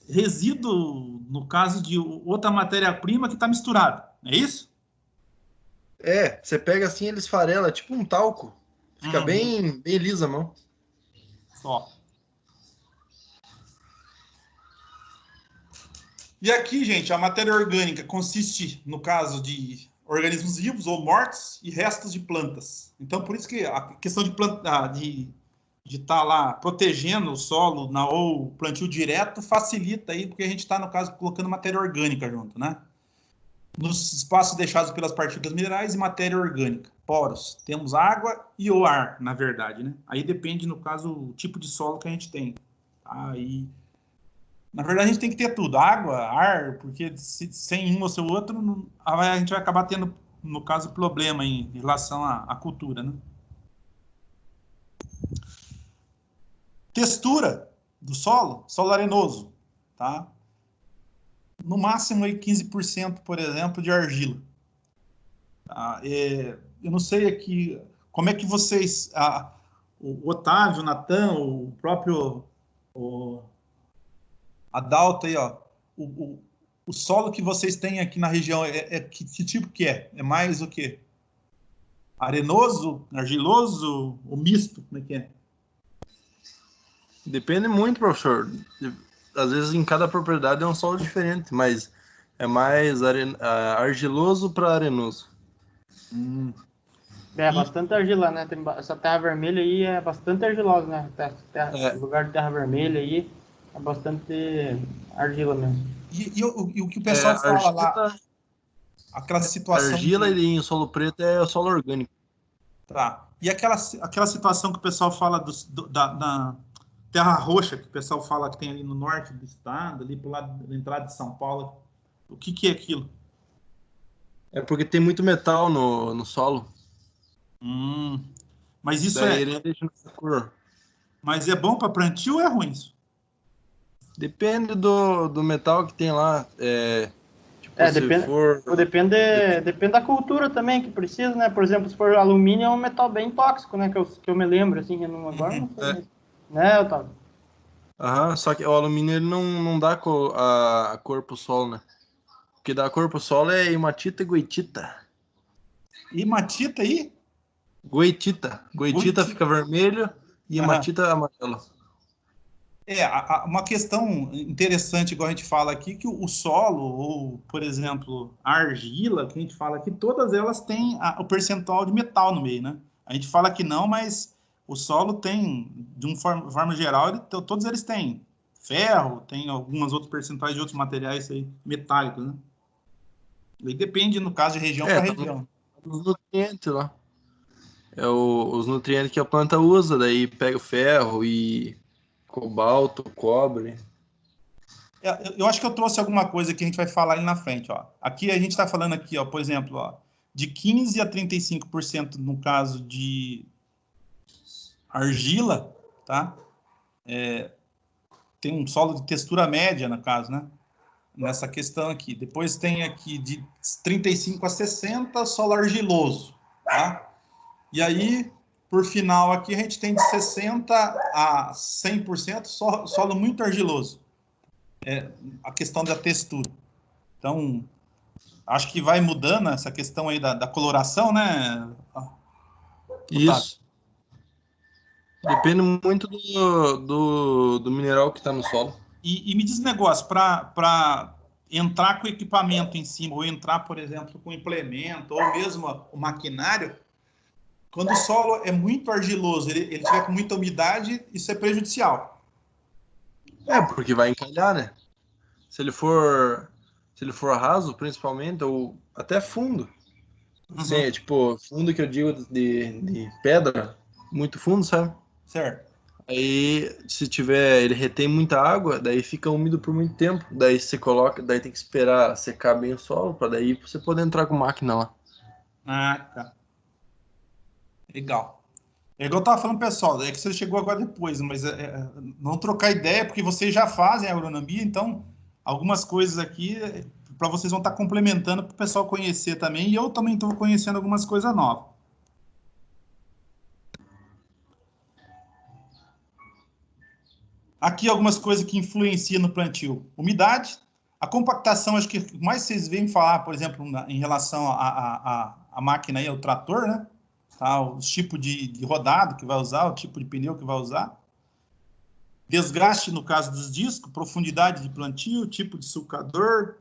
resíduo, no caso de outra matéria-prima que está misturada. É isso? Você pega assim, ele esfarela, tipo um talco. Fica bem lisa a mão. Só. E aqui, gente, a matéria orgânica consiste, no caso, de organismos vivos ou mortos e restos de plantas. Então, por isso que a questão de estar lá protegendo o solo ou plantio direto facilita aí, porque a gente está, no caso, colocando matéria orgânica junto, né? Nos espaços deixados pelas partículas minerais e matéria orgânica, poros. Temos água e o ar, na verdade, né? Aí depende, no caso, o tipo de solo que a gente tem. Aí, na verdade, a gente tem que ter tudo, água, ar, porque sem um ou sem outro, a gente vai acabar tendo, no caso, problema em relação à cultura, né? Textura do solo arenoso, tá? No máximo aí 15%, por exemplo, de argila. Tá? Eu não sei aqui como é que vocês, o Otávio, o Natan, o próprio Adalto aí, ó, o solo que vocês têm aqui na região que tipo que é? É mais o quê? Arenoso, argiloso ou misto? Como é que é? Depende muito, professor. Às vezes em cada propriedade é um solo diferente, mas é mais argiloso para arenoso. Bastante argila, né? Essa terra vermelha aí é bastante argilosa, né? O lugar de terra vermelha aí é bastante argila mesmo. E o que o pessoal fala argila, lá, aquela situação... Argila em solo preto é o solo orgânico. Tá. E aquela situação que o pessoal fala da terra roxa, que o pessoal fala que tem ali no norte do estado, ali pro lado da entrada de São Paulo, o que é aquilo? É porque tem muito metal no solo. Mas isso daí ele deixa na cor. Mas é bom para plantio ou é ruim isso? Depende do metal que tem lá. Depende da cultura também que precisa, né? Por exemplo, se for alumínio, é um metal bem tóxico, né? Que eu me lembro, assim, agora não sei. Né, Otávio? Só que o alumínio ele não dá a cor pro solo, né? O que dá cor pro solo é hematita e goetita. Hematita aí? Goetita fica vermelho e hematita amarelo. Uma questão interessante, igual a gente fala aqui, que o solo, ou, por exemplo, a argila, que a gente fala aqui, todas elas têm o percentual de metal no meio, né? A gente fala que não, mas o solo tem, de uma forma geral, todos eles têm ferro, tem algumas outras percentuais de outros materiais aí, metálicos, né? E depende, no caso, de região para região. Os nutrientes lá. Os nutrientes que a planta usa, daí pega o ferro e cobalto, cobre. Eu acho que eu trouxe alguma coisa que a gente vai falar ali na frente, ó. Aqui a gente está falando aqui, ó, por exemplo, ó, de 15% a 35% no caso de argila, tá? Tem um solo de textura média, no caso, né? Nessa questão aqui. Depois tem aqui de 35 a 60, solo argiloso, tá? E aí, por final aqui, a gente tem de 60 a 100% solo muito argiloso. A questão da textura. Então, acho que vai mudando essa questão aí da coloração, né? Isso. Depende muito do mineral que está no solo. E me diz um negócio, para entrar com o equipamento em cima, ou entrar, por exemplo, com implemento, ou mesmo o maquinário, quando o solo é muito argiloso, ele tiver com muita umidade, isso é prejudicial. Porque vai encalhar, né? Se ele for raso, principalmente, ou até fundo. Sim, tipo, fundo que eu digo de pedra, muito fundo, sabe? Certo. Aí, se tiver, ele retém muita água, daí fica úmido por muito tempo. Daí você coloca, daí tem que esperar secar bem o solo, para daí você poder entrar com máquina lá. Tá. Legal. É igual eu estava falando, pessoal, é que você chegou agora depois, mas não trocar ideia, porque vocês já fazem agronomia, então algumas coisas aqui para vocês vão estar complementando para o pessoal conhecer também, e eu também estou conhecendo algumas coisas novas. Aqui algumas coisas que influenciam no plantio. Umidade, a compactação, acho que mais vocês veem falar, por exemplo, em relação à máquina aí, ao trator, né? Tá, o tipo de rodado que vai usar, o tipo de pneu que vai usar. Desgaste, no caso dos discos, profundidade de plantio, tipo de sulcador,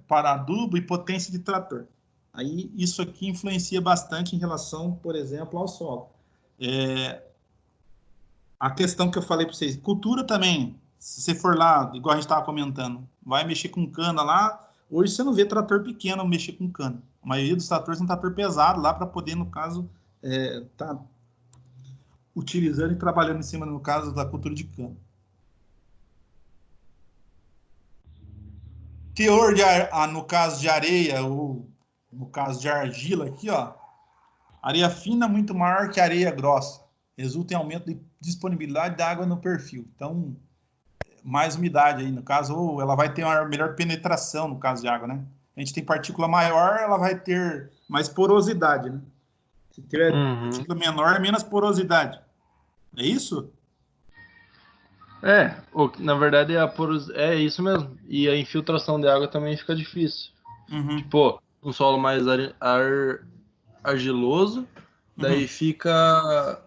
para adubo e potência de trator. Aí isso aqui influencia bastante em relação, por exemplo, ao solo. A questão que eu falei para vocês, cultura também, se você for lá, igual a gente estava comentando, vai mexer com cana lá, hoje você não vê trator pequeno mexer com cana. A maioria dos tratores são trator pesado lá para poder, no caso, tá utilizando e trabalhando em cima, no caso, da cultura de cana. Teor no caso de areia, ou no caso de argila aqui, ó, areia fina muito maior que areia grossa. Resulta em aumento de disponibilidade da água no perfil. Então, mais umidade aí, no caso, ou ela vai ter uma melhor penetração, no caso de água, né? A gente tem partícula maior, ela vai ter mais porosidade, né? Se tiver partícula menor, menos porosidade. É isso? Na verdade é isso mesmo. E a infiltração de água também fica difícil. Tipo, um solo mais argiloso, daí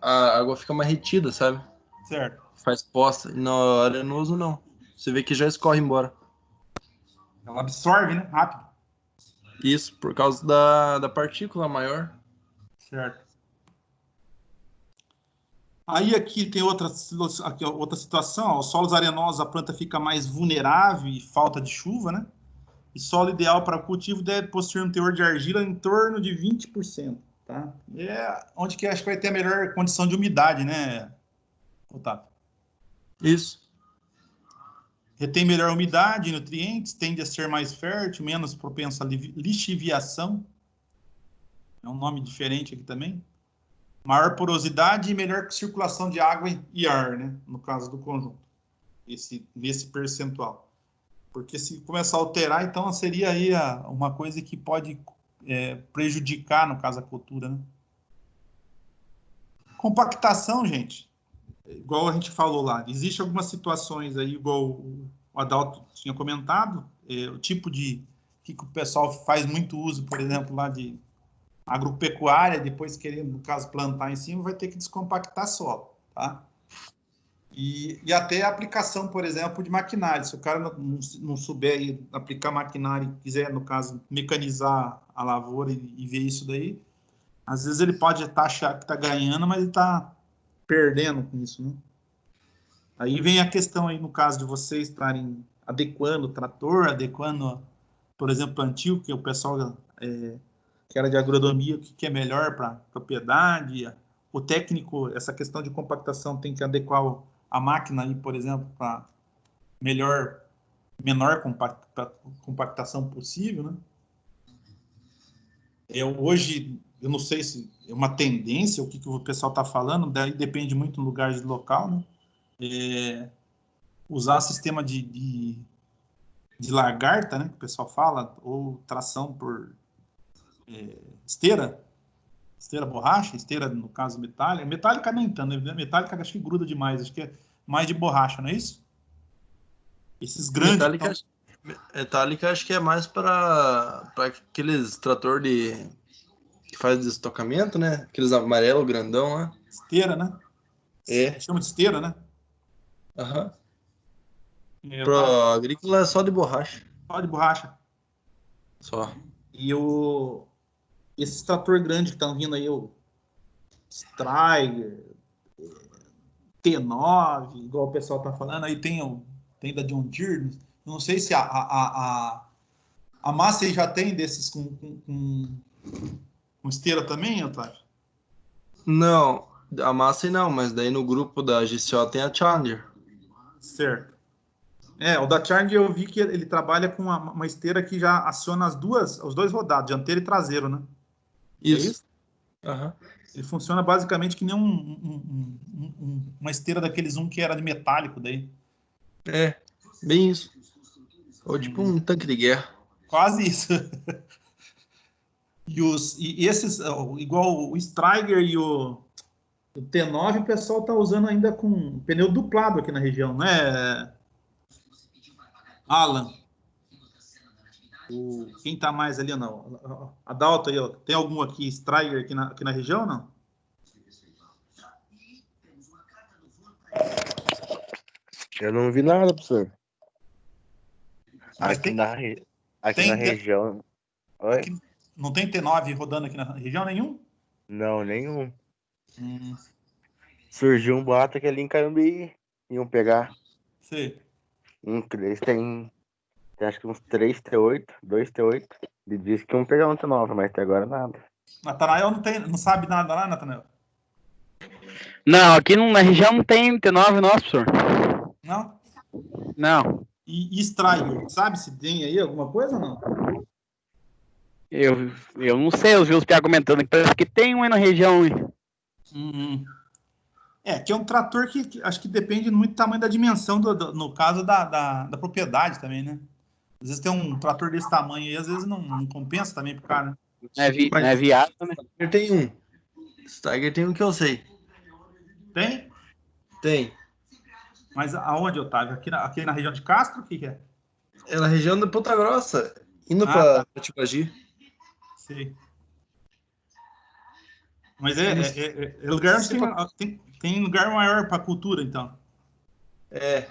a água fica mais retida, sabe? Certo. Faz poça. E no arenoso, não. Você vê que já escorre embora. Ela absorve, né? Rápido. Isso, por causa da partícula maior. Certo. Aí aqui tem outra situação. Ó, os solos arenosos, a planta fica mais vulnerável e falta de chuva, né? E solo ideal para cultivo deve possuir um teor de argila em torno de 20%. Tá? É onde que acho que vai ter a melhor condição de umidade, né, Otávio? Isso. Retém melhor umidade e nutrientes, tende a ser mais fértil, menos propenso à lixiviação. É um nome diferente aqui também. Maior porosidade e melhor circulação de água e ar, né? No caso do conjunto. Nesse percentual. Porque se começar a alterar, então seria aí uma coisa que pode prejudicar, no caso, a cultura, né? Compactação, gente, igual a gente falou lá, existe algumas situações aí, igual o Adalto tinha comentado, o tipo de que o pessoal faz muito uso, por exemplo, lá de agropecuária, depois querendo, no caso, plantar em cima, vai ter que descompactar solo, tá? E até a aplicação, por exemplo, de maquinário. Se o cara não souber aí aplicar maquinário e quiser, no caso, mecanizar a lavoura e ver isso daí, às vezes ele pode achar que está ganhando, mas ele está perdendo com isso, né? Aí vem a questão aí, no caso de vocês estarem adequando o trator, adequando, por exemplo, plantio, que o pessoal que era de agronomia, o que é melhor para a propriedade. O técnico, essa questão de compactação tem que adequar a máquina aí, por exemplo, para menor compactação possível, né? Hoje, eu não sei se é uma tendência, o que o pessoal está falando, daí depende muito do lugar de local, né? Usar sistema de lagarta, né, que o pessoal fala, ou tração por esteira borracha, esteira, no caso, metálica. Metálica nem tanto, né? Metálica acho que gruda demais, acho que é mais de borracha, não é isso? Esses grandes... Metálica acho que é mais para aqueles trator que faz destocamento, né? Aqueles amarelo grandão lá. Esteira, né? Chama de esteira, né? Aham. Pro agrícola é só de borracha. Só de borracha. Só. E esses trator grandes que estão vindo aí, o Striger, T9, igual o pessoal tá falando, aí tem da John Deere. Não sei se a Massey já tem desses com esteira também, Otávio? Não, a Massey não, mas daí no grupo da GCO tem a Challenger. Certo. O da Challenger eu vi que ele trabalha com uma esteira que já aciona os dois rodados, dianteiro e traseiro, né? Isso. É isso? Uhum. Ele funciona basicamente que nem uma esteira daqueles que era de metálico daí. Bem isso. Ou tipo um tanque de guerra. Quase isso. E esses, igual o Striger e o T9, o pessoal tá usando ainda com pneu duplado aqui na região, né, Alan? Quem tá mais ali, não? Adalto aí, ó. Tem algum aqui, Striger aqui na região ou não? Eu não vi nada, professor. Mas aqui na região. Oi? Aqui, não tem T9 rodando aqui na região nenhum? Não, nenhum. Surgiu um boato que ali em Carambi iam pegar. Sim. Eles têm acho que uns 3 T8, 2 T8. Ele disse que iam pegar um T9, mas até agora nada. Natanael não sabe nada lá, Natanael? Não, aqui na região não tem T9, não, professor. Não? Não. E Striger, sabe se tem aí alguma coisa ou não? Eu não sei, eu vi os piá comentando que parece que tem um aí na região. Que é um trator que acho que depende muito do tamanho da dimensão, no caso da propriedade também, né? Às vezes tem um trator desse tamanho aí, às vezes não compensa também pro cara, né? Não é viável, né? Tem um. Steiger tem um que eu sei. Tem? Tem. Mas aonde, Otávio? Aqui na região de Castro, o que é? É na região de Ponta Grossa, indo tá. pra Tibagi. Sei. Mas é lugar onde tem lugar maior para cultura, então. É.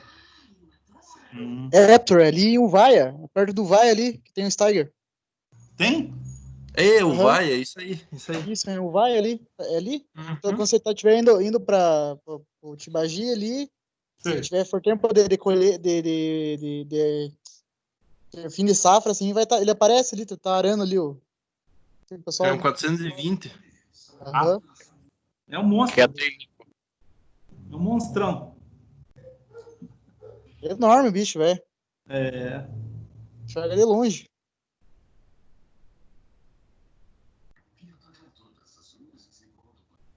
Héctor, ali em Uvaia, perto do Vaia ali, que tem o Steiger. Tem? O Vai, é isso aí. Isso, é o Vaia ali. É ali. Uhum. Então, quando você estiver indo para o Tibagi ali, se tiver for tempo de colher, de fim de safra, assim, vai ele aparece ali, tá arando ali o pessoal. É um 420. É um monstro. É um monstrão. É enorme o bicho, velho. Enxerga de longe.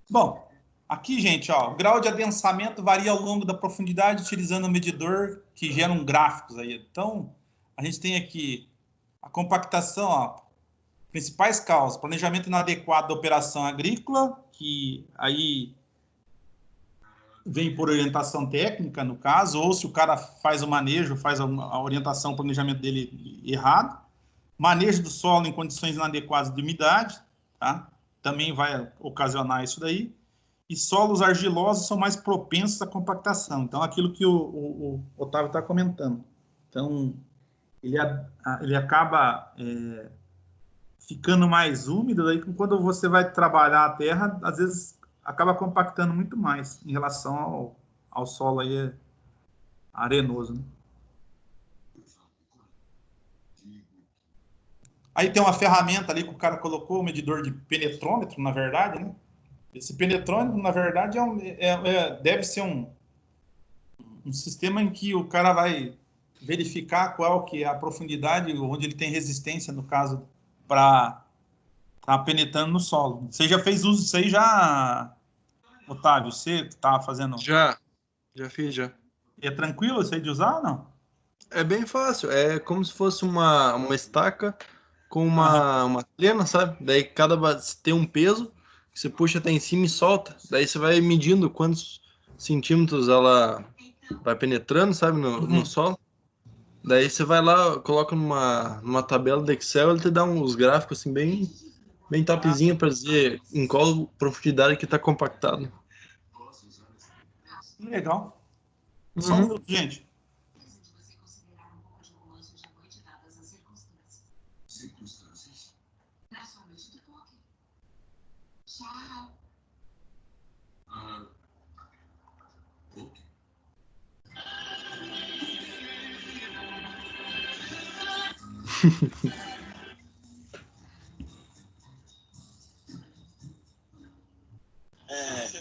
Bom, aqui, gente, ó, o grau de adensamento varia ao longo da profundidade utilizando um medidor que gera gráficos aí. Então, a gente tem aqui a compactação, ó, principais causas: planejamento inadequado da operação agrícola, que aí vem por orientação técnica, no caso, ou se o cara faz o manejo, faz a orientação, o planejamento dele errado. Manejo do solo em condições inadequadas de umidade, tá? Também vai ocasionar isso daí. E solos argilosos são mais propensos à compactação. Então, aquilo que o Otávio está comentando. Então, ele acaba ficando mais úmido, daí quando você vai trabalhar a terra, às vezes acaba compactando muito mais em relação ao solo aí arenoso, né? Aí tem uma ferramenta ali que o cara colocou, o medidor de penetrômetro, na verdade, né? Esse penetrômetro, na verdade, deve ser um sistema em que o cara vai verificar qual que é a profundidade, onde ele tem resistência, no caso, para estar penetrando no solo. Você já fez uso disso aí, Otávio? Você está fazendo... Já fiz, já. É tranquilo isso aí de usar ou não? É bem fácil. É como se fosse uma estaca com uma plena, sabe? Daí cada tem um peso, que você puxa até em cima e solta. Daí você vai medindo quantos centímetros ela vai penetrando, sabe? No solo. Daí você vai lá, coloca numa tabela do Excel, ele te dá uns gráficos assim bem topzinho para dizer em qual profundidade que está compactado. Legal. Só um minuto, gente.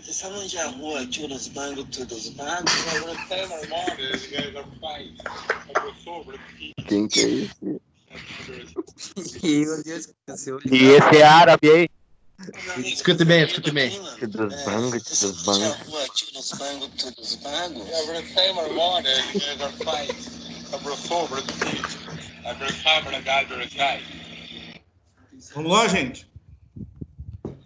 Você sabe onde é a rua Tio dos Bangos, Tio dos Bangos? Quem que é esse? E esse é árabe aí. Escute bem. Tio dos Bangos, Tio dos Bangos. Tio dos Bangos, Tio dos Bangos? Vamos lá, gente.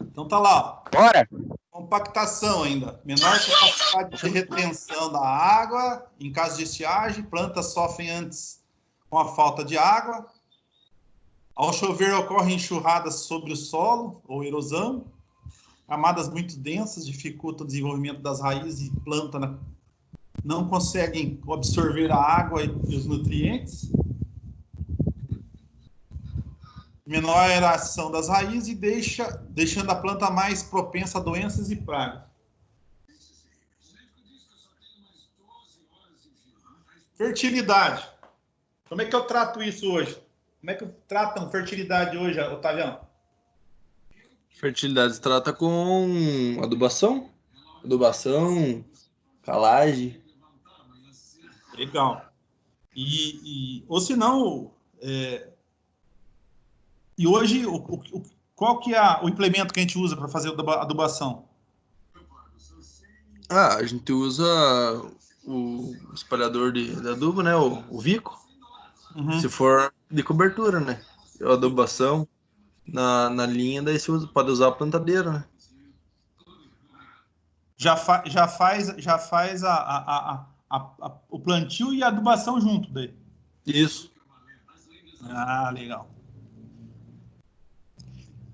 Então tá lá, ó. Bora! Compactação ainda. Menor capacidade de retenção da água. Em caso de estiagem, plantas sofrem antes com a falta de água. Ao chover, ocorrem enxurradas sobre o solo ou erosão. Camadas muito densas dificultam o desenvolvimento das raízes e planta não conseguem absorver a água e os nutrientes. Menor aeração das raízes e deixando a planta mais propensa a doenças e pragas. Fertilidade. Como é que eu trato isso hoje? Como é que tratam fertilidade hoje, Otavião? Fertilidade se trata com adubação, calagem. Legal. Ou se não... E hoje, qual que é o implemento que a gente usa para fazer a adubação? A gente usa o espalhador de adubo, né? O Vico. Se for de cobertura, né? A adubação na linha, daí você pode usar a plantadeira, né? Já faz o plantio e a adubação junto daí. Isso. Ah, legal.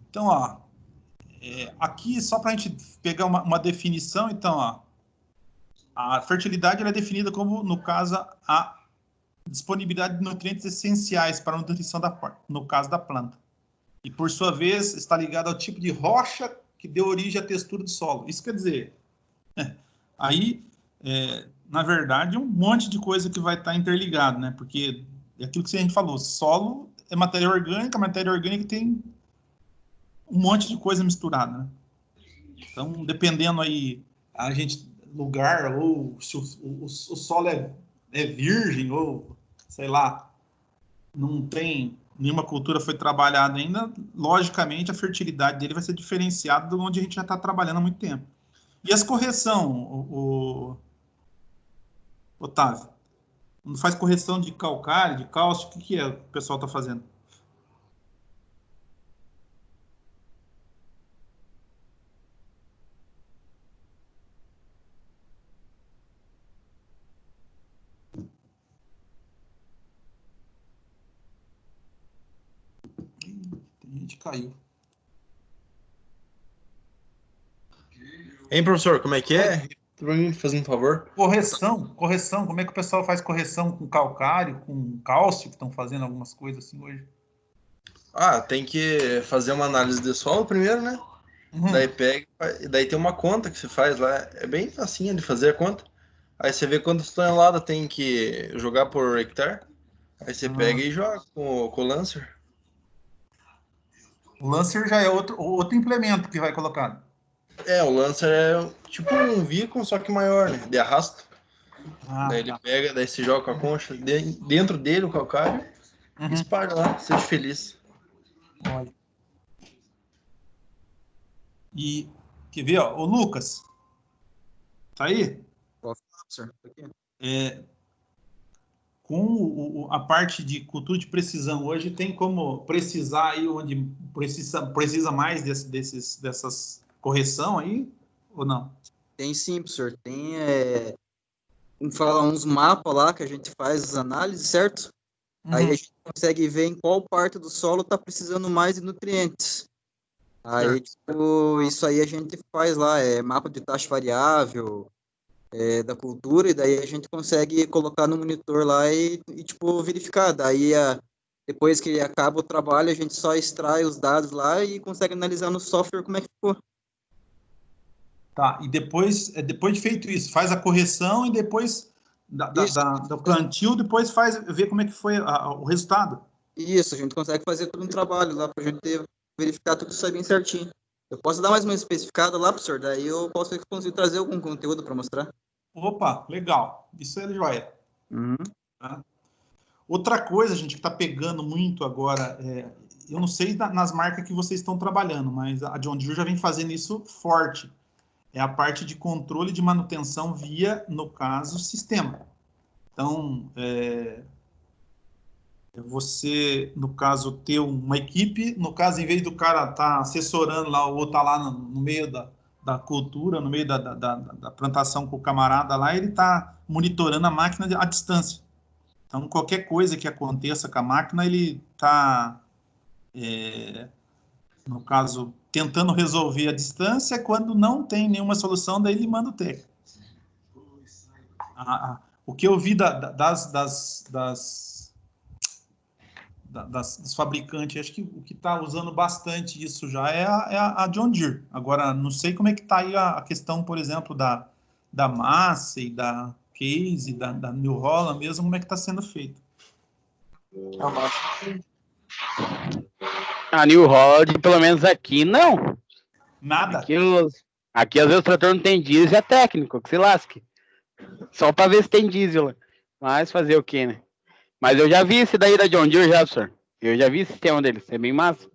Então, ó, aqui só para a gente pegar uma definição, então, ó, a fertilidade ela é definida como, no caso, a disponibilidade de nutrientes essenciais para a nutrição no caso da planta. E, por sua vez, está ligada ao tipo de rocha que deu origem à textura do solo. Isso quer dizer, aí, na verdade, um monte de coisa que vai estar interligado, né? Porque é aquilo que a gente falou, solo é matéria orgânica tem um monte de coisa misturada, né? Então, dependendo aí, lugar, ou se o solo é virgem, ou, sei lá, não tem nenhuma cultura foi trabalhada ainda, logicamente a fertilidade dele vai ser diferenciada de onde a gente já está trabalhando há muito tempo. E as correção, Otávio? Não faz correção de calcário, de cálcio? O que é o pessoal está fazendo? Tem gente que caiu. Hein, professor, como é que é? Pra mim, fazendo um favor. Correção. Como é que o pessoal faz correção com calcário, com cálcio, que estão fazendo algumas coisas assim hoje? Tem que fazer uma análise de solo primeiro, né? Daí tem uma conta que você faz lá. É bem facinho de fazer a conta. Aí você vê quantas toneladas tem que jogar por hectare. Aí você pega e joga com o Lancer. O Lancer já é outro implemento que vai colocar. O Lancer é tipo um Vicon, só que maior, né? De arrasto. Daí ele pega, daí você joga com a concha dentro dele, o calcário, e espalha lá, seja feliz. Olha. E, quer ver, ó, o Lucas, tá aí? Pode falar, professor. Com a parte de cultura de precisão hoje, tem como precisar aí onde precisa mais dessas correção aí, ou não? Tem sim, professor. Tem uns mapas lá que a gente faz as análises, certo? Aí a gente consegue ver em qual parte do solo está precisando mais de nutrientes. Aí, tipo, isso aí a gente faz lá, mapa de taxa variável da cultura, e daí a gente consegue colocar no monitor lá e tipo, verificar. Daí, depois que acaba o trabalho, a gente só extrai os dados lá e consegue analisar no software como é que ficou. Tá, e depois de feito isso, faz a correção e depois do plantio, depois ver como é que foi o resultado. Isso, a gente consegue fazer todo um trabalho lá para a gente verificar tudo isso aí bem certinho. Eu posso dar mais uma especificada lá, professor, daí eu posso ver que consigo trazer algum conteúdo para mostrar. Opa, legal. Isso é joia. Tá? Outra coisa, gente, que está pegando muito agora, eu não sei nas marcas que vocês estão trabalhando, mas a John Deere já vem fazendo isso forte. É a parte de controle de manutenção via, no caso, sistema. Então, você, no caso, ter uma equipe, no caso, em vez do cara estar assessorando lá, ou estar lá no meio da cultura, no meio da plantação com o camarada lá, ele está monitorando a máquina à distância. Então, qualquer coisa que aconteça com a máquina, ele está, no caso, tentando resolver a distância. Quando não tem nenhuma solução, daí ele manda o técnico. O que eu vi dos fabricantes, acho que o que está usando bastante isso já é a John Deere. Agora, não sei como é que está aí a questão, por exemplo, da Massey, da Case, da New Holland mesmo, como é que está sendo feito. A New Holland, pelo menos aqui, não. Nada? Aqui às vezes o trator não tem diesel, é técnico, que se lasque. Só para ver se tem diesel. Mas fazer o quê, né? Mas eu já vi esse daí da John Deere já, senhor. Eu já vi esse sistema deles, é bem massa.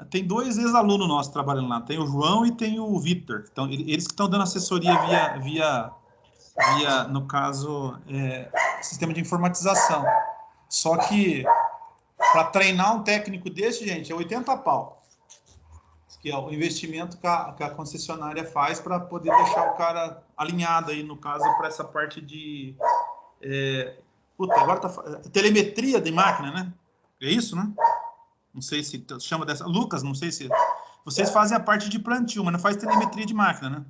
Tem 2 ex-alunos nossos trabalhando lá. Tem o João e tem o Vitor. Então, eles que estão dando assessoria via no caso, sistema de informatização. Só que, para treinar um técnico desse, gente, é 80 pau. Que é o investimento que a concessionária faz para poder deixar o cara alinhado aí, no caso, para essa parte de... agora telemetria de máquina, né? É isso, né? Não sei se chama dessa... Lucas, não sei se... Vocês fazem a parte de plantio, mas não faz telemetria de máquina, né?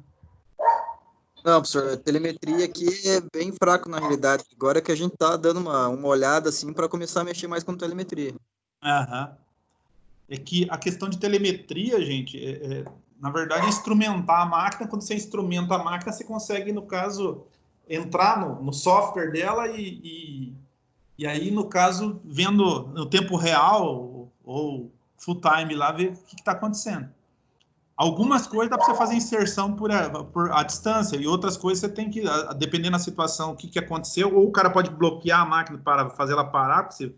Não, professor, a telemetria aqui é bem fraco na realidade. Agora que a gente tá dando uma olhada assim para começar a mexer mais com telemetria. Aham. É que a questão de telemetria, gente, na verdade, é instrumentar a máquina. Quando você instrumenta a máquina, você consegue, no caso, entrar no software dela e aí, no caso, vendo no tempo real ou full time lá, ver o que está acontecendo. Algumas coisas dá para você fazer inserção por a distância, e outras coisas você tem que, dependendo da situação, o que aconteceu, ou o cara pode bloquear a máquina para fazer ela parar, se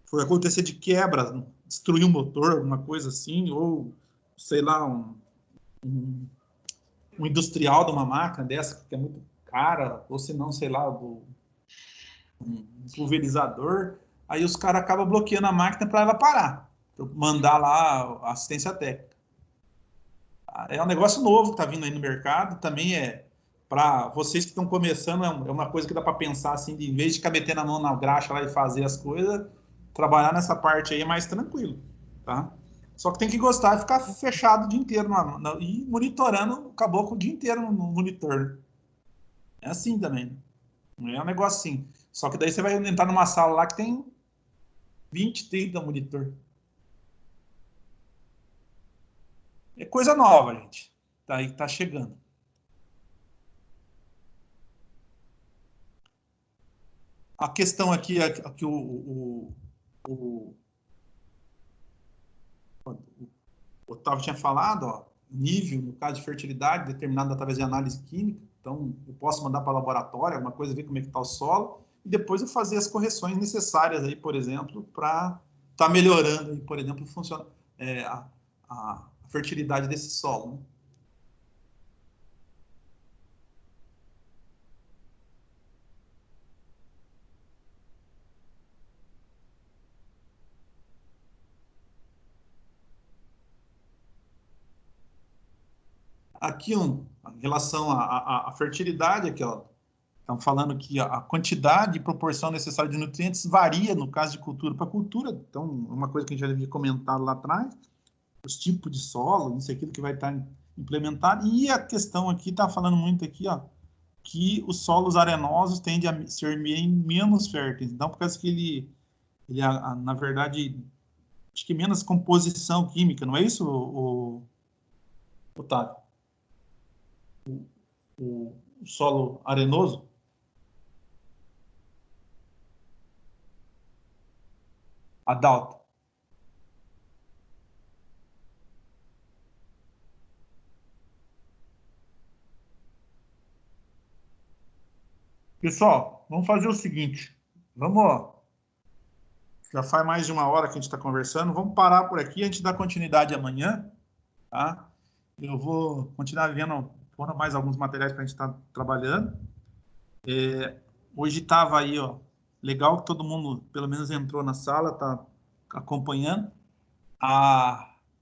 for acontecer de quebra, destruir um motor, alguma coisa assim, ou, sei lá, um industrial de uma máquina dessa, que é muito cara, ou se não, sei lá, um pulverizador, aí os caras acabam bloqueando a máquina para ela parar, mandar lá a assistência técnica. É um negócio novo que está vindo aí no mercado, também para vocês que estão começando, é uma coisa que dá para pensar assim, de em vez de ficar metendo a mão na graxa lá e fazer as coisas, trabalhar nessa parte aí é mais tranquilo, tá? Só que tem que gostar de ficar fechado o dia inteiro e monitorando o caboclo o dia inteiro no monitor. É assim também, não é um negócio assim. Só que daí você vai entrar numa sala lá que tem 20, 30 monitor. É coisa nova, gente. Tá chegando. A questão aqui é que o Otávio tinha falado, ó, nível, no caso de fertilidade, determinado através de análise química. Então, eu posso mandar para o laboratório, uma coisa, ver como é que está o solo, e depois eu fazer as correções necessárias aí, por exemplo, para estar melhorando, aí, por exemplo, a fertilidade desse solo, né? Aqui, em relação à fertilidade, aqui, ó, estão falando que a quantidade e proporção necessária de nutrientes varia no caso de cultura para cultura. Então, uma coisa que a gente já havia comentado lá atrás, os tipos de solo, isso aqui que vai estar implementado. E a questão aqui, está falando muito aqui, ó, que os solos arenosos tendem a ser menos férteis. Então, por causa que ele na verdade, acho que menos composição química, não é isso, Otávio? O solo arenoso? Adalto. Pessoal, vamos fazer o seguinte. Já faz mais de 1 hora que a gente está conversando. Vamos parar por aqui. A gente dá continuidade amanhã, tá? Eu vou continuar pondo mais alguns materiais para a gente estar trabalhando. Hoje estava aí, ó, legal que todo mundo, pelo menos, entrou na sala, está acompanhando.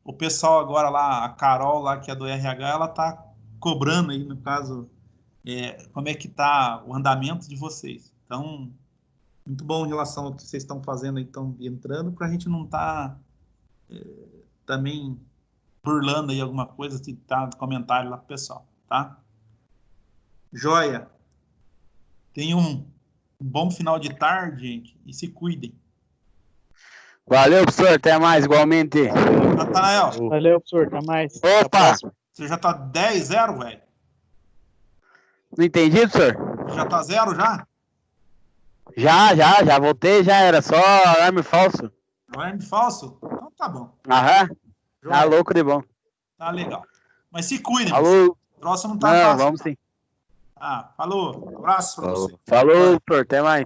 O pessoal agora lá, a Carol lá, que é do RH, ela está cobrando aí, no caso, como é que está o andamento de vocês. Então, muito bom em relação ao que vocês estão fazendo, então, entrando, para a gente não estar também burlando aí alguma coisa, se tá no comentário lá pro pessoal, tá? Joia! Tenham um bom final de tarde, gente, e se cuidem. Valeu, professor, até mais, igualmente. Natanael. Valeu, professor, até mais. Opa! Você já tá 10-0, velho? Não entendi, professor? Já tá 0 já? Já voltei, já era só alarme falso. Alarme falso? Então tá bom. Aham. Tá louco de bom. Tá legal. Mas se cuidem, falou. O próximo não tá fácil. Vamos sim. Falou. Abraço pra você. Falou, professor, até mais.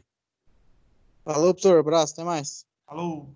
Falou, professor, abraço, até mais. Falou.